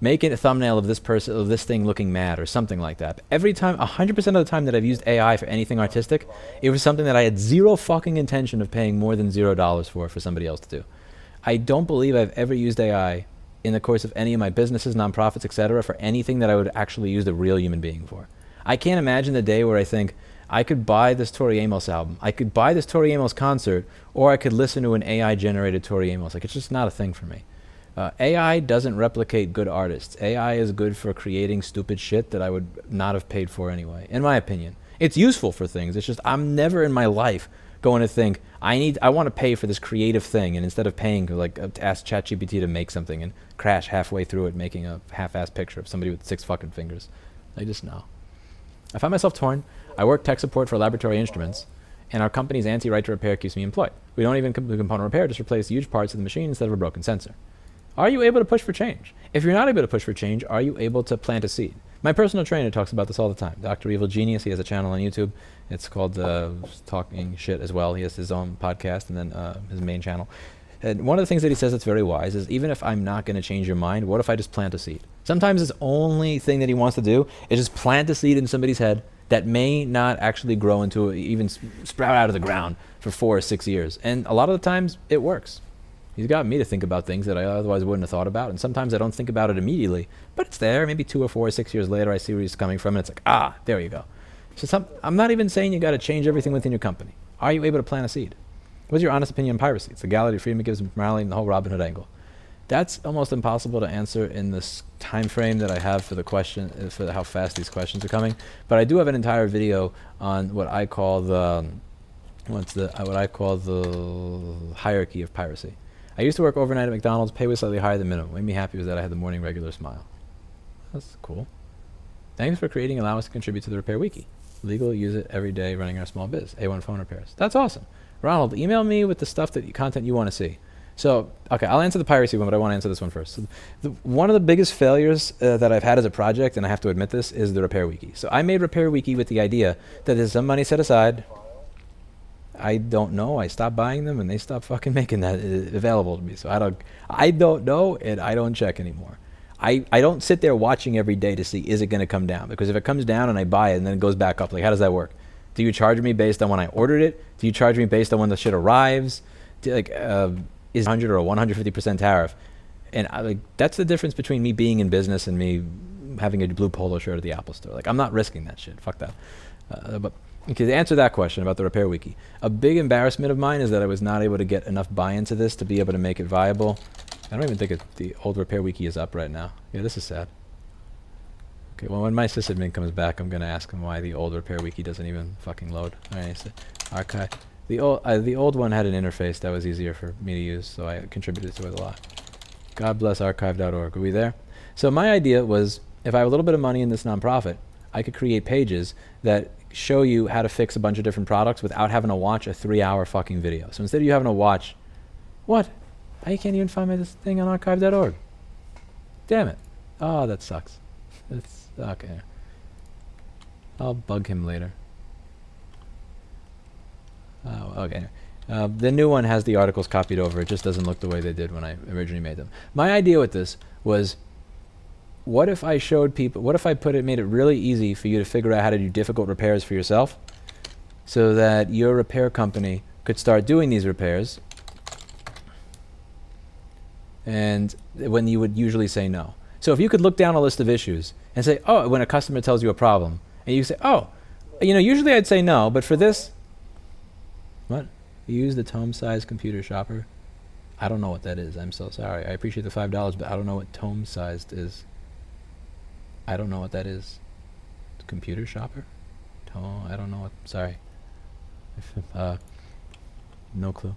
make it a thumbnail of this person, of this thing looking mad, or something like that. Every time, 100% of the time that I've used AI for anything artistic, it was something that I had zero fucking intention of paying more than $0 for somebody else to do. I don't believe I've ever used AI in the course of any of my businesses, nonprofits, etc., for anything that I would actually use a real human being for. I can't imagine the day where I think, I could buy this Tori Amos album, I could buy this Tori Amos concert, or I could listen to an AI-generated Tori Amos. Like, it's just not a thing for me. AI doesn't replicate good artists. AI is good for creating stupid shit that I would not have paid for anyway, in my opinion. It's useful for things. It's just I'm never in my life going to think, I want to pay for this creative thing, and instead of paying, like, to ask ChatGPT to make something and crash halfway through it making a half-assed picture of somebody with 6 fucking fingers. I just know. I find myself torn. I work tech support for laboratory instruments, and our company's anti-right to repair keeps me employed. We don't even do component repair, just replace huge parts of the machine instead of a broken sensor. Are you able to push for change? If you're not able to push for change, are you able to plant a seed? My personal trainer talks about this all the time. Dr. Evil Genius, he has a channel on YouTube. It's called Talking Shit as well. He has his own podcast and then his main channel. And one of the things that he says that's very wise is, even if I'm not going to change your mind, what if I just plant a seed? Sometimes his only thing that he wants to do is just plant a seed in somebody's head that may not actually grow into even sprout out of the ground for 4 or 6 years. And a lot of the times it works. He's got me to think about things that I otherwise wouldn't have thought about. And sometimes I don't think about it immediately, but it's there. Maybe 2 or 4 or 6 years later, I see where he's coming from. And it's like, ah, there you go. So I'm not even saying you got to change everything within your company. Are you able to plant a seed? What's your honest opinion on piracy? It's legality, freedom, it gives morality, and the whole Robin Hood angle. That's almost impossible to answer in this time frame that I have for the question, for how fast these questions are coming. But I do have an entire video on what I call the hierarchy of piracy. I used to work overnight at McDonald's. Pay was slightly higher than minimum. What made me happy was that I had the morning regular smile. That's cool. Thanks for creating allow us to contribute to the repair wiki. Legal, use it every day running our small biz. A1 phone repairs. That's awesome. Ronald, email me with the stuff content you want to see. So, okay, I'll answer the piracy one, but I want to answer this one first. So one of the biggest failures that I've had as a project, and I have to admit this, is the repair wiki. So I made repair wiki with the idea that there's some money set aside. I don't know. I stopped buying them, and they stopped fucking making that available to me. So I don't know, and I don't check anymore. I don't sit there watching every day to see, is it going to come down? Because if it comes down and I buy it and then it goes back up, like, how does that work? Do you charge me based on when I ordered it? Do you charge me based on when the shit arrives? Is 100 or a 150% tariff? And that's the difference between me being in business and me having a blue polo shirt at the Apple store. Like, I'm not risking that shit. Fuck that. But okay, to answer that question about the repair wiki, a big embarrassment of mine is that I was not able to get enough buy-in to this to be able to make it viable. I don't even think the old repair wiki is up right now. Yeah, this is sad. Okay, well, when my sysadmin comes back, I'm going to ask him why the old repair wiki doesn't even fucking load. All right, so archive. The old one had an interface that was easier for me to use, so I contributed to it a lot. God bless archive.org. Are we there? So my idea was, if I have a little bit of money in this nonprofit, I could create pages that show you how to fix a bunch of different products without having to watch a 3-hour fucking video. So instead of you having to watch, what? I can't even find this thing on archive.org. Damn it. Oh, that sucks. It's okay. I'll bug him later. Okay. The new one has the articles copied over. It just doesn't look the way they did when I originally made them. My idea with this was, what if I showed people, what if I made it really easy for you to figure out how to do difficult repairs for yourself, so that your repair company could start doing these repairs, and when you would usually say no. So if you could look down a list of issues and say, oh, when a customer tells you a problem, and you say, oh, usually I'd say no, but for this, what? You use the tome-sized computer shopper? I don't know what that is. I'm so sorry. I appreciate the $5, but I don't know what tome-sized is. I don't know what that is. Computer shopper? I don't know what. Sorry. No clue.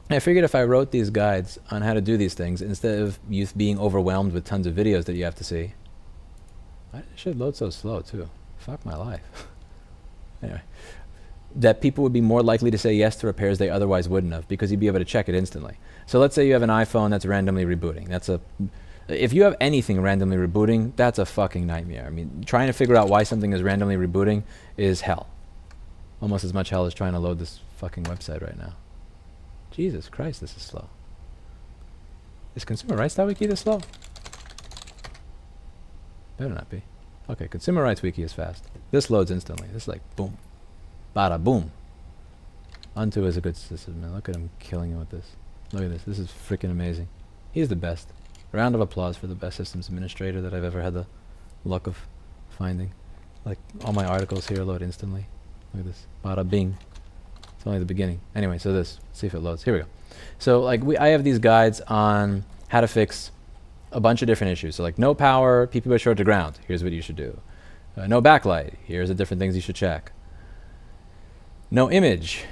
I figured if I wrote these guides on how to do these things, instead of you being overwhelmed with tons of videos that you have to see. Why did this shit load so slow, too? Fuck my life. Anyway. That people would be more likely to say yes to repairs they otherwise wouldn't have, because you'd be able to check it instantly. So let's say you have an iPhone that's randomly rebooting. If you have anything randomly rebooting, that's a fucking nightmare. I mean, trying to figure out why something is randomly rebooting is hell. Almost as much hell as trying to load this fucking website right now. Jesus Christ, this is slow. Is Consumer Rights Wiki this slow? Better not be. Okay, Consumer Rights Wiki is fast. This loads instantly. This is like boom. Bada boom. Unto is a good system, man. Look at him killing him with this. Look at this. This is freaking amazing. He's the best. A round of applause for the best systems administrator that I've ever had the luck of finding. Like, all my articles here load instantly. Look at this. Bada bing. It's only the beginning. Anyway, so this. Let's see if it loads. Here we go. So, like, I have these guides on how to fix a bunch of different issues. So, like, no power, PPB short to ground. Here's what you should do. No backlight. Here's the different things you should check. No image.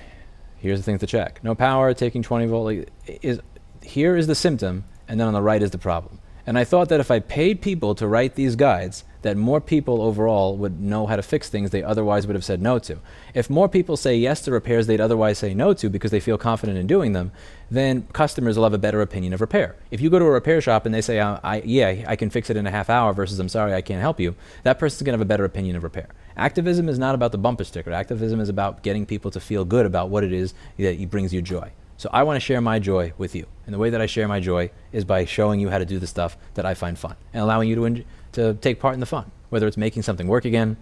Here's the things to check. No power, taking 20 volt. Here is the symptom, and then on the right is the problem. And I thought that if I paid people to write these guides, that more people overall would know how to fix things they otherwise would have said no to. If more people say yes to repairs they'd otherwise say no to because they feel confident in doing them, then customers will have a better opinion of repair. If you go to a repair shop and they say, yeah, I can fix it in a half hour versus I'm sorry, I can't help you, that person's going to have a better opinion of repair. Activism is not about the bumper sticker. Activism is about getting people to feel good about what it is that brings you joy. So I want to share my joy with you. And the way that I share my joy is by showing you how to do the stuff that I find fun and allowing you to take part in the fun, whether it's making something work again,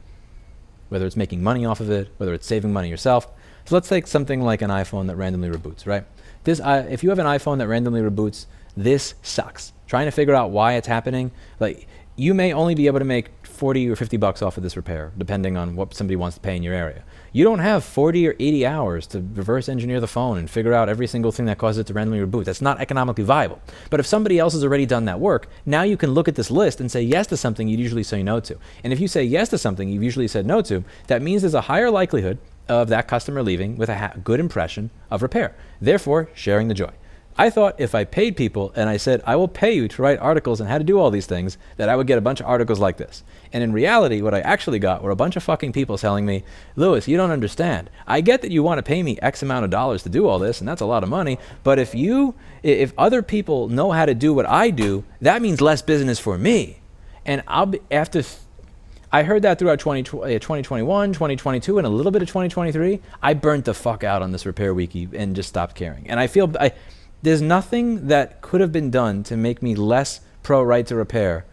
whether it's making money off of it, whether it's saving money yourself. So let's take something like an iPhone that randomly reboots, right? If you have an iPhone that randomly reboots, this sucks. Trying to figure out why it's happening, like you may only be able to make 40 or 50 bucks off of this repair, depending on what somebody wants to pay in your area. You don't have 40 or 80 hours to reverse engineer the phone and figure out every single thing that causes it to randomly reboot. That's not economically viable. But if somebody else has already done that work, now you can look at this list and say yes to something you'd usually say no to. And if you say yes to something you've usually said no to, that means there's a higher likelihood of that customer leaving with a good impression of repair. Therefore, sharing the joy. I thought if I paid people and I said, I will pay you to write articles on how to do all these things, that I would get a bunch of articles like this. And in reality, what I actually got were a bunch of fucking people telling me, Louis, you don't understand. I get that you want to pay me X amount of dollars to do all this, and that's a lot of money, but if other people know how to do what I do, that means less business for me. And I heard that throughout 2021, 2022, and a little bit of 2023. I burnt the fuck out on this repair wiki and just stopped caring. And I feel there's nothing that could have been done to make me less pro right to repair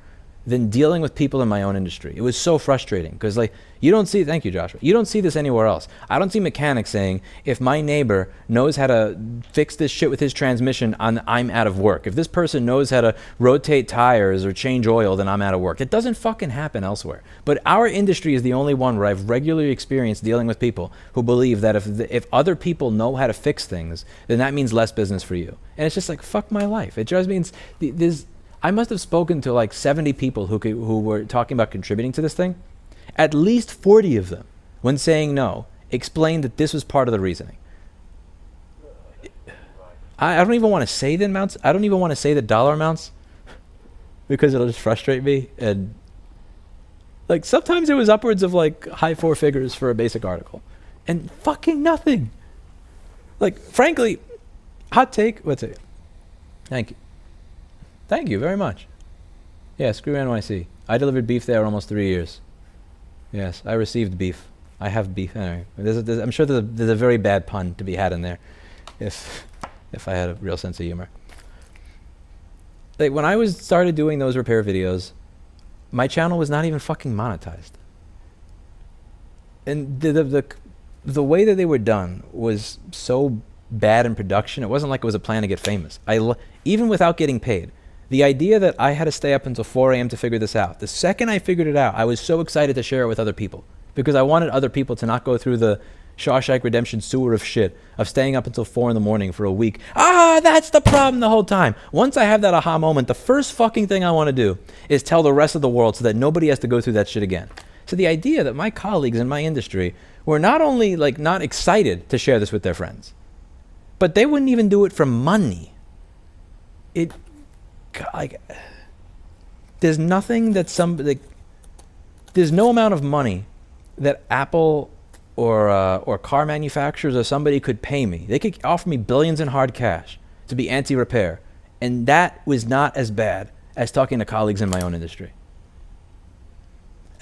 than dealing with people in my own industry. It was so frustrating because thank you, Joshua. You don't see this anywhere else. I don't see mechanics saying, if my neighbor knows how to fix this shit with his transmission, I'm out of work. If this person knows how to rotate tires or change oil, then I'm out of work. It doesn't fucking happen elsewhere. But our industry is the only one where I've regularly experienced dealing with people who believe that if other people know how to fix things, then that means less business for you. And it's just like, fuck my life. It just means I must have spoken to like 70 people who were talking about contributing to this thing. At least 40 of them, when saying no, explained that this was part of the reasoning. I don't even want to say the amounts. I don't even want to say the dollar amounts because it'll just frustrate me. And like sometimes it was upwards of like high four figures for a basic article. And fucking nothing. Like, frankly, hot take, what's it? Thank you. Thank you very much. Yeah, screw NYC. I delivered beef there almost 3 years. Yes, I received beef. I have beef. Anyway, I'm sure there's a very bad pun to be had in there, if I had a real sense of humor. Like when I started doing those repair videos, my channel was not even fucking monetized. And the way that they were done was so bad in production. It wasn't like it was a plan to get famous. Even without getting paid. The idea that I had to stay up until 4 a.m. to figure this out, the second I figured it out, I was so excited to share it with other people because I wanted other people to not go through the Shawshank Redemption sewer of shit of staying up until 4 in the morning for a week. That's the problem the whole time. Once I have that aha moment, the first fucking thing I want to do is tell the rest of the world so that nobody has to go through that shit again. So the idea that my colleagues in my industry were not only like not excited to share this with their friends, but they wouldn't even do it for money. There's nothing that there's no amount of money that Apple or car manufacturers or somebody could pay me. They could offer me billions in hard cash to be anti-repair, and that was not as bad as talking to colleagues in my own industry.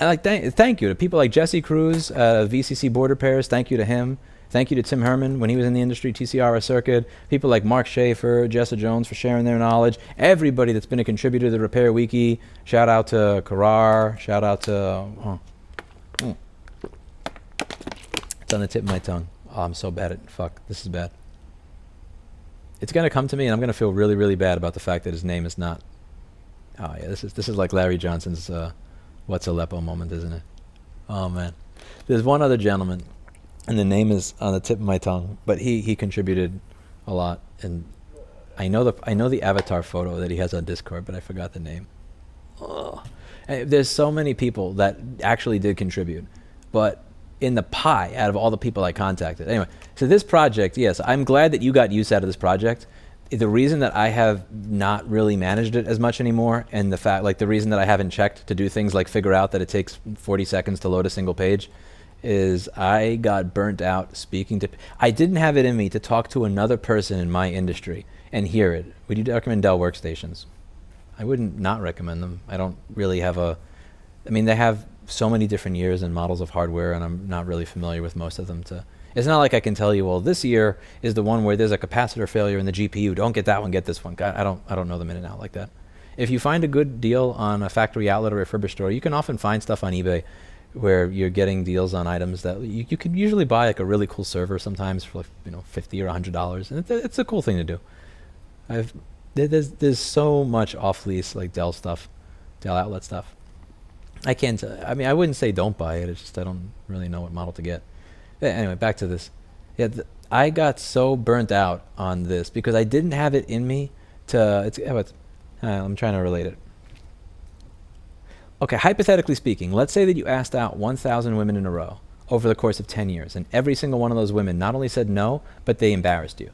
And thank you to people like Jesse Cruz, VCC Board Repairs. Thank you to him. Thank you to Tim Herman when he was in the industry, TCRS Circuit. People like Mark Schaefer, Jessa Jones for sharing their knowledge. Everybody that's been a contributor to the Repair Wiki. Shout out to Karar. Shout out to... It's on the tip of my tongue. Oh, I'm so bad at... Fuck, this is bad. It's going to come to me and I'm going to feel really, really bad about the fact that his name is not... Oh, yeah, this is like Larry Johnson's What's Aleppo moment, isn't it? Oh, man. There's one other gentleman, and the name is on the tip of my tongue, but he contributed a lot, and I know the avatar photo that he has on Discord, but I forgot the name. Ugh. There's so many people that actually did contribute, but in the pie out of all the people I contacted. Anyway, so this project, yes, I'm glad that you got use out of this project. the reason that I have not really managed it as much anymore, and the fact, like the reason that I haven't checked to do things like figure out that it takes 40 seconds to load a single page, is I got burnt out speaking to. I didn't have it in me to talk to another person in my industry and hear it. Would you recommend Dell workstations? I wouldn't not recommend them. I don't really have a. I mean, they have so many different years and models of hardware, and I'm not really familiar with most of them. It's not like I can tell you, well, this year is the one where there's a capacitor failure in the GPU. Don't get that one, get this one. I don't know them in and out like that. If you find a good deal on a factory outlet or refurbished store, you can often find stuff on eBay where you're getting deals on items that you could usually buy, like a really cool server sometimes for, like, $50 or $100, and it's a cool thing to do. There's so much off lease like Dell stuff, Dell outlet stuff. I wouldn't say don't buy it. It's just I don't really know what model to get. Anyway, back to this. Yeah, I got so burnt out on this because I didn't have it in me to. I'm trying to relate it. Okay, hypothetically speaking, let's say that you asked out 1,000 women in a row over the course of 10 years, and every single one of those women not only said no, but they embarrassed you.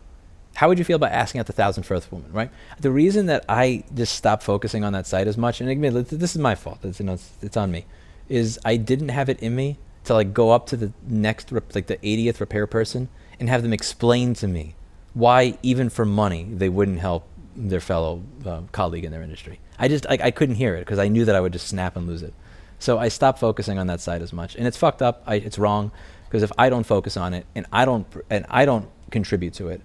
How would you feel about asking out the 1,001st woman, right? The reason that I just stopped focusing on that site as much, and admit this is my fault, it's on me, is I didn't have it in me to like go up to the next, like the 80th repair person and have them explain to me why, even for money, they wouldn't help their fellow colleague in their industry. I couldn't hear it because I knew that I would just snap and lose it. So I stopped focusing on that site as much, and it's fucked up. It's wrong because if I don't focus on it and I don't contribute to it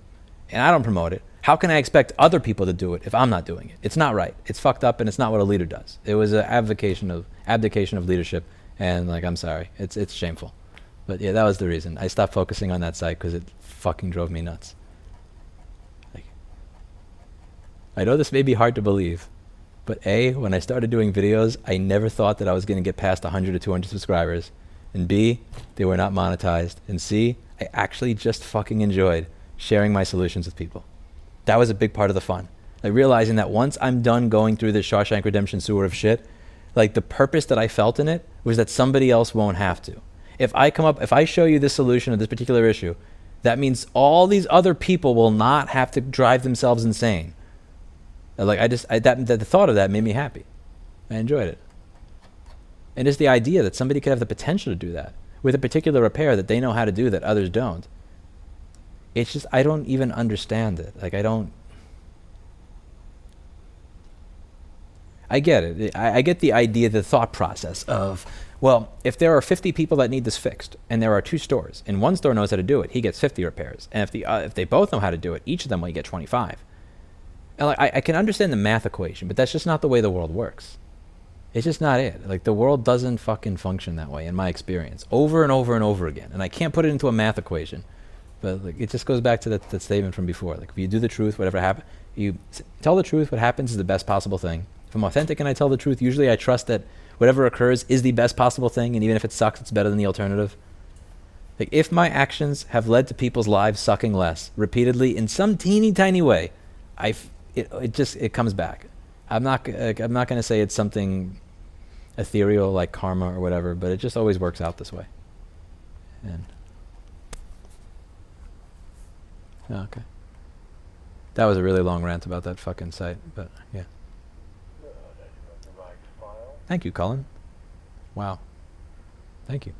and I don't promote it, how can I expect other people to do it if I'm not doing it? It's not right. It's fucked up, and it's not what a leader does. It was an abdication of leadership, and like I'm sorry, it's shameful. But yeah, that was the reason I stopped focusing on that site because it fucking drove me nuts. I know this may be hard to believe, but A, when I started doing videos, I never thought that I was going to get past 100 or 200 subscribers. And B, they were not monetized. And C, I actually just fucking enjoyed sharing my solutions with people. That was a big part of the fun. Like realizing that once I'm done going through this Shawshank Redemption sewer of shit, like the purpose that I felt in it was that somebody else won't have to. If I show you this solution of this particular issue, that means all these other people will not have to drive themselves insane. Like the thought of that made me happy. I enjoyed it. And it's the idea that somebody could have the potential to do that with a particular repair that they know how to do that others don't. It's just, I don't even understand it. Like I get it. I get the idea, the thought process of, well, if there are 50 people that need this fixed and there are 2 stores and one store knows how to do it, he gets 50 repairs. And if they both know how to do it, each of them will get 25. And like, I can understand the math equation, but that's just not the way the world works. It's just not it. Like the world doesn't fucking function that way in my experience, over and over and over again. And I can't put it into a math equation, but like it just goes back to that statement from before. Like if you do the truth, whatever happens, you tell the truth, what happens is the best possible thing. If I'm authentic and I tell the truth, usually I trust that whatever occurs is the best possible thing, and even if it sucks, it's better than the alternative. Like if my actions have led to people's lives sucking less repeatedly in some teeny tiny way, it comes back. I'm not going to say it's something ethereal like karma or whatever, but it just always works out this way. And okay, that was a really long rant about that fucking site, but yeah. Thank you, Colin. Wow. Thank you.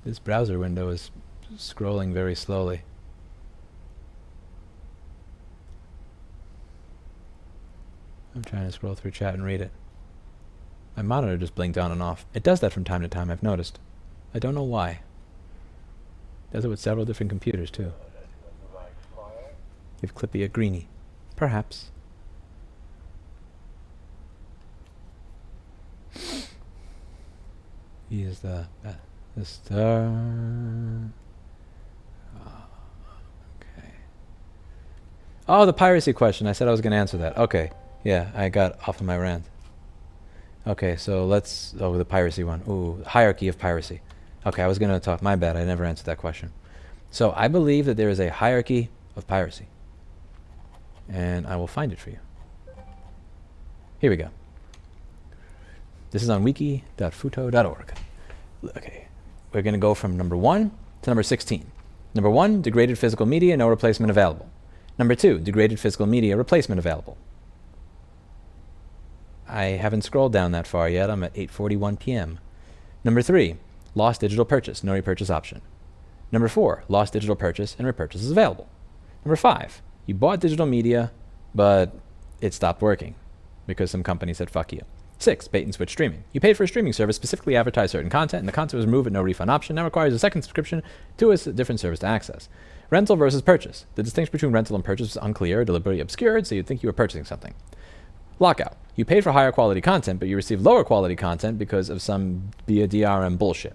This browser window is scrolling very slowly. I'm trying to scroll through chat and read it. My monitor just blinked on and off. It does that from time to time, I've noticed. I don't know why. It does it with several different computers too. Give Clippy a greenie. Perhaps. He is the star. Okay. Oh, the piracy question. I said I was going to answer that. Okay. Yeah, I got off of my rant. Okay, so the piracy one. Ooh, hierarchy of piracy. Okay, I was going to talk. My bad. I never answered that question. So I believe that there is a hierarchy of piracy. And I will find it for you. Here we go. This is on wiki.futo.org. Okay. We're going to go from number 1 to number 16. Number 1, degraded physical media, no replacement available. Number 2, degraded physical media, replacement available. I haven't scrolled down that far yet. I'm at 8:41 p.m. Number 3, lost digital purchase, no repurchase option. Number 4, lost digital purchase and repurchase is available. Number 5, you bought digital media, but it stopped working because some company said fuck you. 6, bait and switch streaming. You paid for a streaming service, specifically advertised certain content, and the content was removed with no refund option. Now requires a second subscription to a different service to access. Rental versus purchase. The distinction between rental and purchase is unclear, deliberately obscured, so you'd think you were purchasing something. Lockout. You paid for higher quality content, but you received lower quality content because of some DRM bullshit.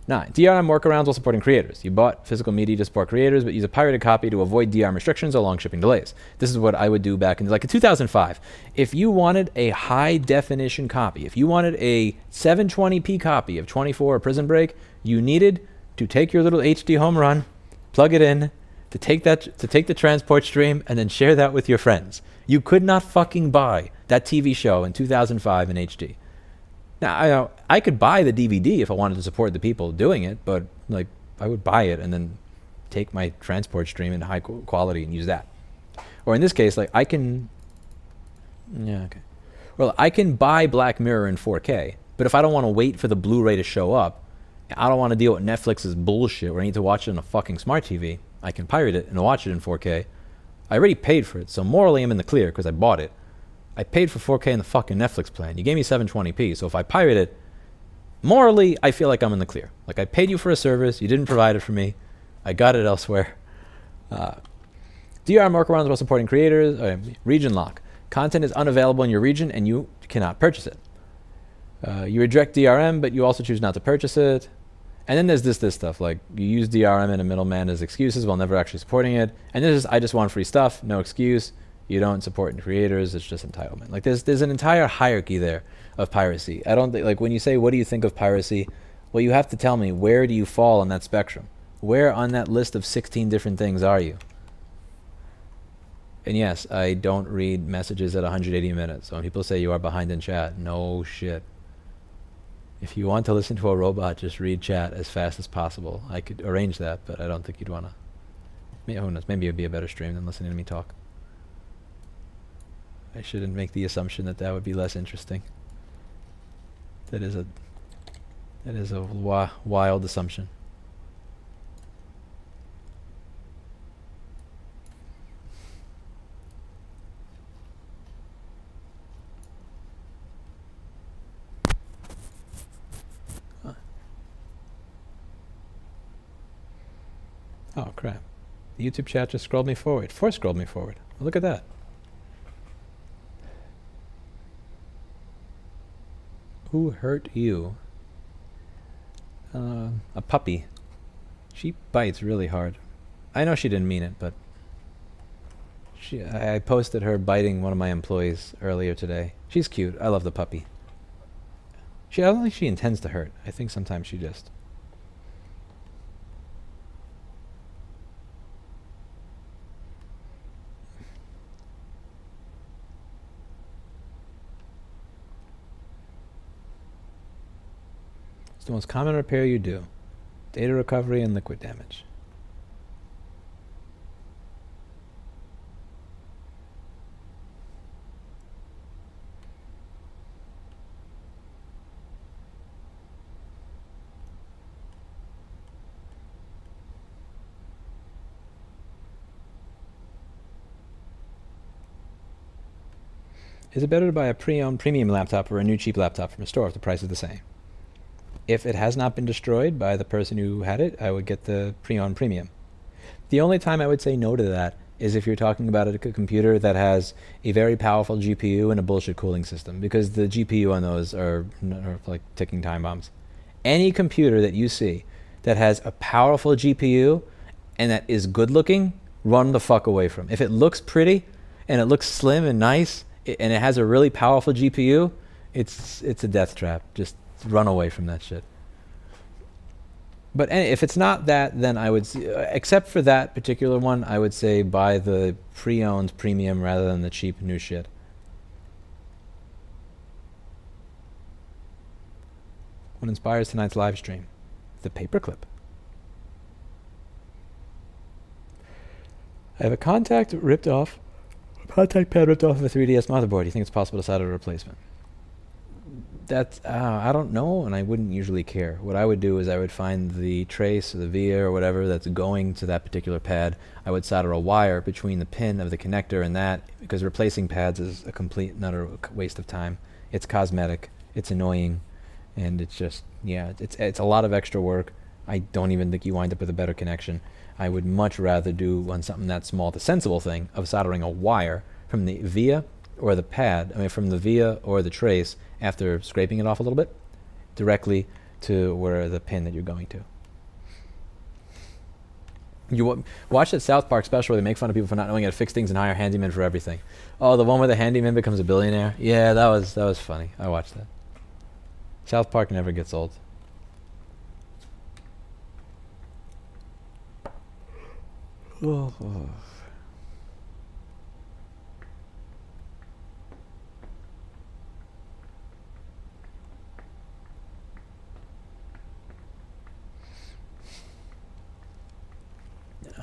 9. DRM workarounds while supporting creators. You bought physical media to support creators, but use a pirated copy to avoid DRM restrictions or long shipping delays. This is what I would do back in 2005. If you wanted a high definition copy, if you wanted a 720p copy of 24 or Prison Break, you needed to take your little HD home run, plug it in, to take the transport stream, and then share that with your friends. You could not fucking buy that TV show in 2005 in HD. Now, I could buy the DVD if I wanted to support the people doing it, but like I would buy it and then take my transport stream in high quality and use that. Or in this case, like I can buy Black Mirror in 4K, but if I don't want to wait for the Blu-ray to show up, I don't want to deal with Netflix's bullshit where I need to watch it on a fucking smart TV. I can pirate it and watch it in 4K. I already paid for it, so morally I'm in the clear because I bought it. I paid for 4K in the fucking Netflix plan. You gave me 720p, so if I pirate it, morally, I feel like I'm in the clear. Like I paid you for a service, you didn't provide it for me, I got it elsewhere. DRM workarounds while supporting creators. Region lock. Content is unavailable in your region and you cannot purchase it. You reject DRM, but you also choose not to purchase it. And then there's this stuff, like you use DRM and a middleman as excuses while never actually supporting it. And this is, I just want free stuff, no excuse. You don't support creators, it's just entitlement. Like there's an entire hierarchy there of piracy. I don't think, like when you say, what do you think of piracy? Well, you have to tell me, where do you fall on that spectrum? Where on that list of 16 different things are you? And yes, I don't read messages at 180 minutes. So when people say you are behind in chat, no shit. If you want to listen to a robot, just read chat as fast as possible. I could arrange that, but I don't think you'd want to. Who knows? Maybe it would be a better stream than listening to me talk. I shouldn't make the assumption that that would be less interesting. That is a wild assumption. Huh. Oh crap. The YouTube chat just scrolled me forward. Scrolled me forward. Look at that. Who hurt you? A puppy. She bites really hard. I know she didn't mean it, but I posted her biting one of my employees earlier today. She's cute. I love the puppy. I don't think she intends to hurt. I think sometimes she just... It's the most common repair you do. Data recovery and liquid damage. Is it better to buy a pre-owned premium laptop or a new cheap laptop from a store if the price is the same? If it has not been destroyed by the person who had it, I would get the pre-owned premium. The only time I would say no to that is if you're talking about a computer that has a very powerful GPU and a bullshit cooling system, because the GPU on those are like ticking time bombs. Any computer that you see that has a powerful GPU and that is good looking, run the fuck away from. If it looks pretty and it looks slim and nice and it has a really powerful GPU, it's a death trap. Just run away from that shit. But if it's not that, then I would, except for that particular one, I would say buy the pre-owned premium rather than the cheap new shit. What inspires tonight's live stream? The paperclip. I have a contact pad ripped off of a 3DS motherboard. Do you think it's possible to solder a replacement? That's, I don't know, and I wouldn't usually care. What I would do is I would find the trace or the via or whatever that's going to that particular pad. I would solder a wire between the pin of the connector and that, because replacing pads is a complete and utter waste of time. It's cosmetic, it's annoying, and it's just, yeah, it's a lot of extra work. I don't even think you wind up with a better connection. I would much rather do on something that small the sensible thing of soldering a wire from the via or the pad, from the via or the trace, after scraping it off a little bit, directly to where the pin that you're going to. You watch that South Park special where they make fun of people for not knowing how to fix things and hire handymen for everything. Oh, the one where the handyman becomes a billionaire? Yeah, that was funny. I watched that. South Park never gets old. Oh.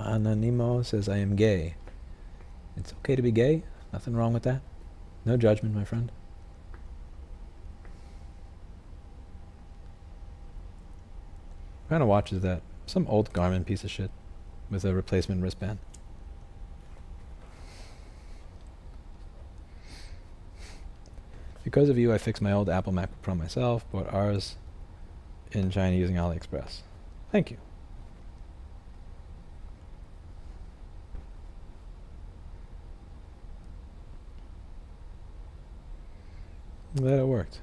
Anonimo says, I am gay. It's okay to be gay. Nothing wrong with that. No judgment, my friend. What kind of watch is that? Some old Garmin piece of shit with a replacement wristband. Because of you, I fixed my old Apple MacBook Pro myself, bought ours in China using AliExpress. Thank you. I'm glad it worked.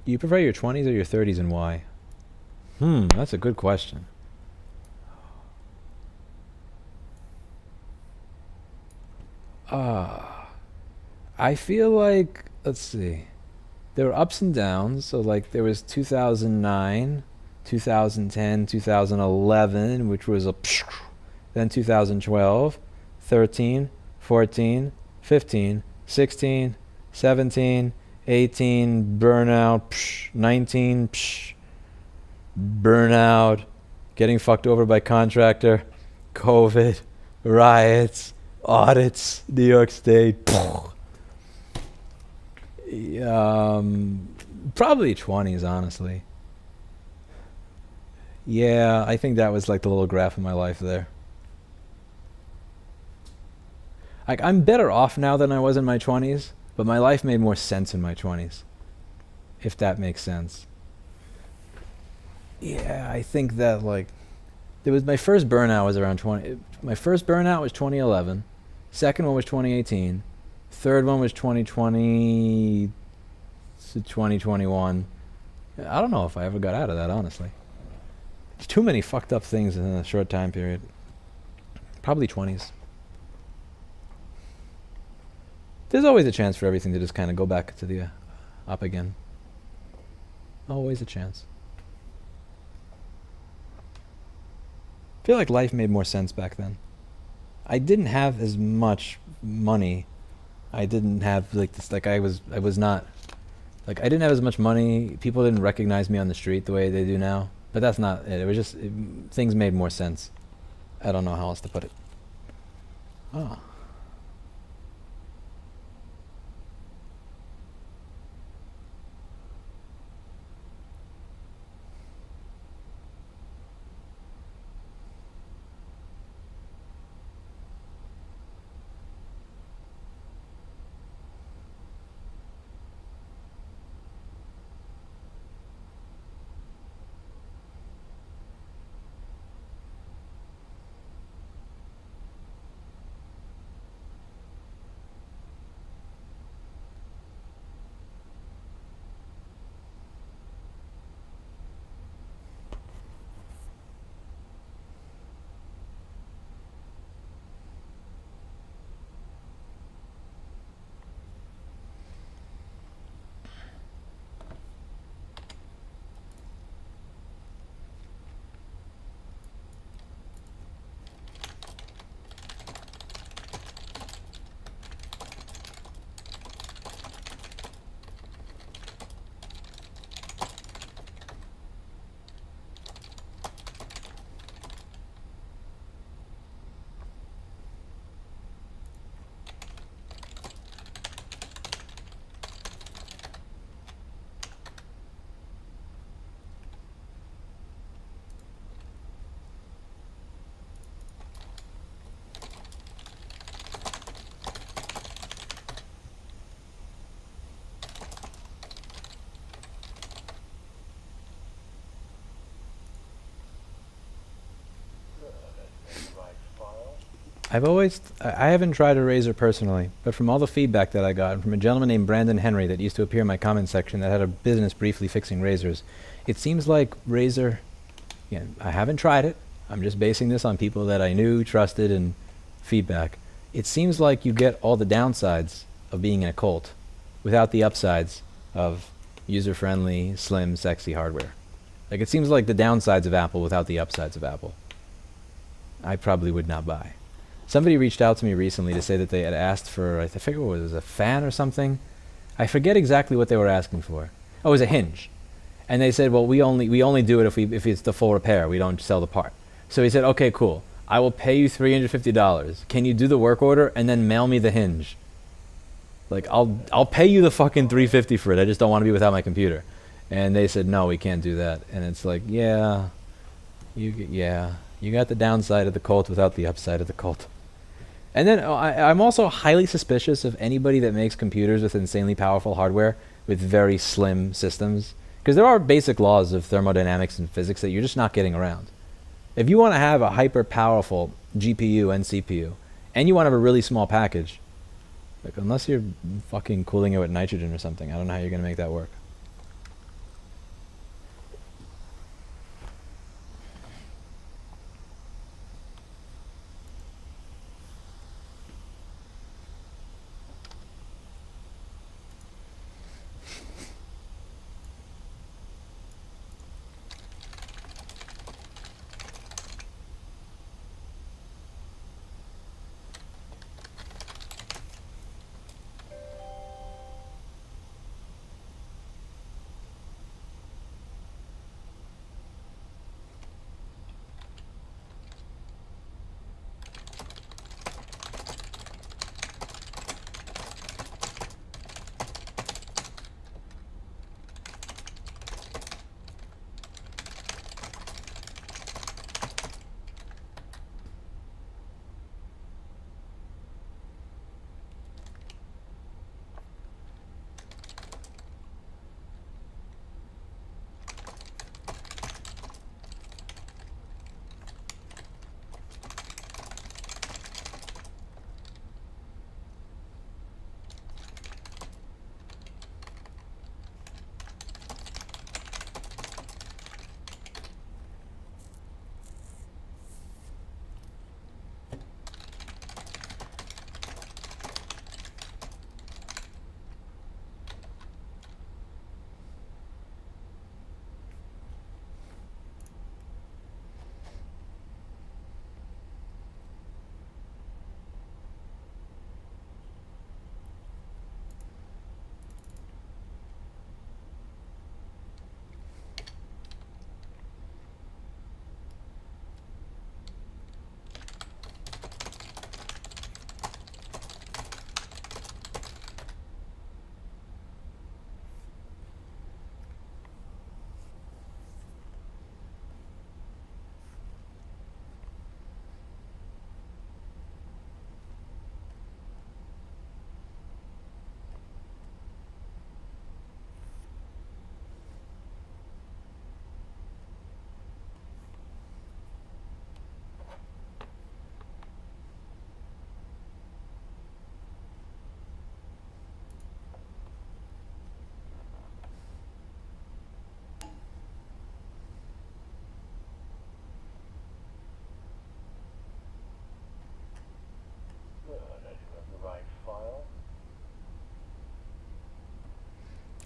Do you prefer your 20s or your 30s and why? That's a good question. I feel like, let's see, there were ups and downs. So like there was 2009, 2010, 2011, which was a then 2012, 13, 14, 15, 16, 17, 18, burnout, 19, burnout, getting fucked over by contractor, COVID, riots, audits, New York State. Probably 20s, honestly. Yeah, I think that was like the little graph of my life there. Like, I'm better off now than I was in my 20s, but my life made more sense in my 20s, if that makes sense. Yeah, I think that, like, there was my first burnout was around 20. My first burnout was 2011. Second one was 2018. Third one was 2020 to 2021. I don't know if I ever got out of that, honestly. There's too many fucked up things in a short time period. Probably 20s. There's always a chance for everything to just kind of go back to the up again. Always a chance. I feel like life made more sense back then. I didn't have as much money. I didn't have like this, like I was not, like I didn't have as much money. People didn't recognize me on the street the way they do now. But that's not it. It was just, things made more sense. I don't know how else to put it. Oh. I haven't tried a razor personally, but from all the feedback that I got, and from a gentleman named Brandon Henry that used to appear in my comment section that had a business briefly fixing razors, it seems like razor, I haven't tried it, I'm just basing this on people that I knew, trusted, and feedback. It seems like you get all the downsides of being in a cult without the upsides of user-friendly, slim, sexy hardware. Like, it seems like the downsides of Apple without the upsides of Apple. I probably would not buy. Somebody reached out to me recently to say that they had asked for, I forget what it was, a fan or something. I forget exactly what they were asking for. Oh, it was a hinge. And they said, well, we only do it if it's the full repair. We don't sell the part. So he said, okay, cool. I will pay you $350. Can you do the work order and then mail me the hinge? Like, I'll pay you the fucking $350 for it. I just don't want to be without my computer. And they said, no, we can't do that. And it's like, you got the downside of the cult without the upside of the cult. And then I'm also highly suspicious of anybody that makes computers with insanely powerful hardware with very slim systems. Because there are basic laws of thermodynamics and physics that you're just not getting around. If you want to have a hyper powerful GPU and CPU, and you want to have a really small package, like, unless you're fucking cooling it with nitrogen or something, I don't know how you're going to make that work.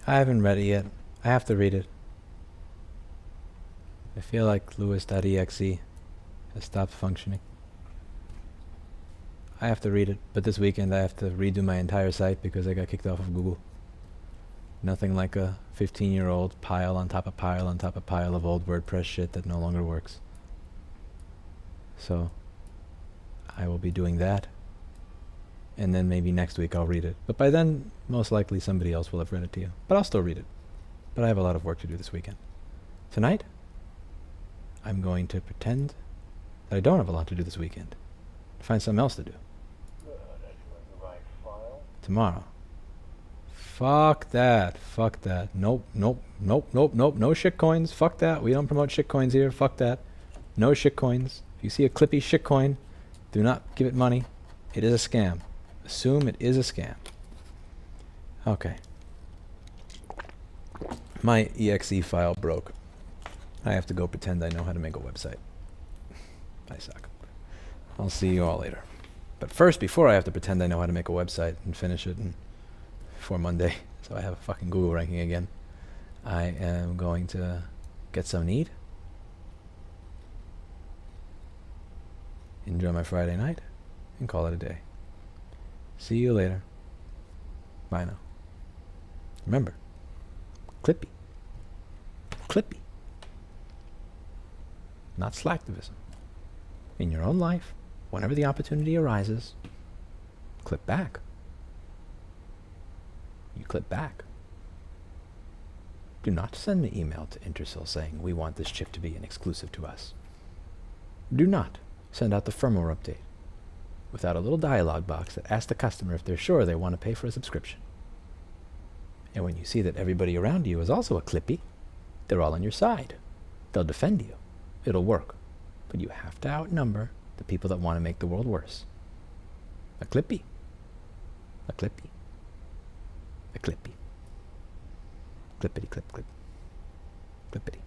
I haven't read it yet. I have to read it. I feel like Louis.exe has stopped functioning. I have to read it, but this weekend I have to redo my entire site because I got kicked off of Google. Nothing like a 15-year-old pile on top of pile on top of pile of old WordPress shit that no longer works. So, I will be doing that. And then maybe next week I'll read it. But by then, most likely somebody else will have read it to you. But I'll still read it. But I have a lot of work to do this weekend. Tonight, I'm going to pretend that I don't have a lot to do this weekend. Find something else to do. Tomorrow. Fuck that. Fuck that. Nope. No shitcoins. Fuck that. We don't promote shitcoins here. Fuck that. No shitcoins. If you see a clippy shitcoin, Do not give it money. It is a scam. Assume it is a scam. Okay. My exe file broke. I have to go pretend I know how to make a website. I suck. I'll see you all later. But first, before I have to pretend I know how to make a website and finish it before Monday, so I have a fucking Google ranking again, I am going to get some need, enjoy my Friday night, and call it a day. See you later. Bye now. Remember, Clippy. Clippy. Not slacktivism. In your own life, whenever the opportunity arises, clip back. You clip back. Do not send an email to Intersil saying, we want this chip to be an exclusive to us. Do not send out the firmware update without a little dialog box that asks the customer if they're sure they want to pay for a subscription. And when you see that everybody around you is also a Clippy, they're all on your side. They'll defend you. It'll work. But you have to outnumber the people that want to make the world worse. A Clippy. A Clippy. A Clippy. Clippity clip clip. Clippity.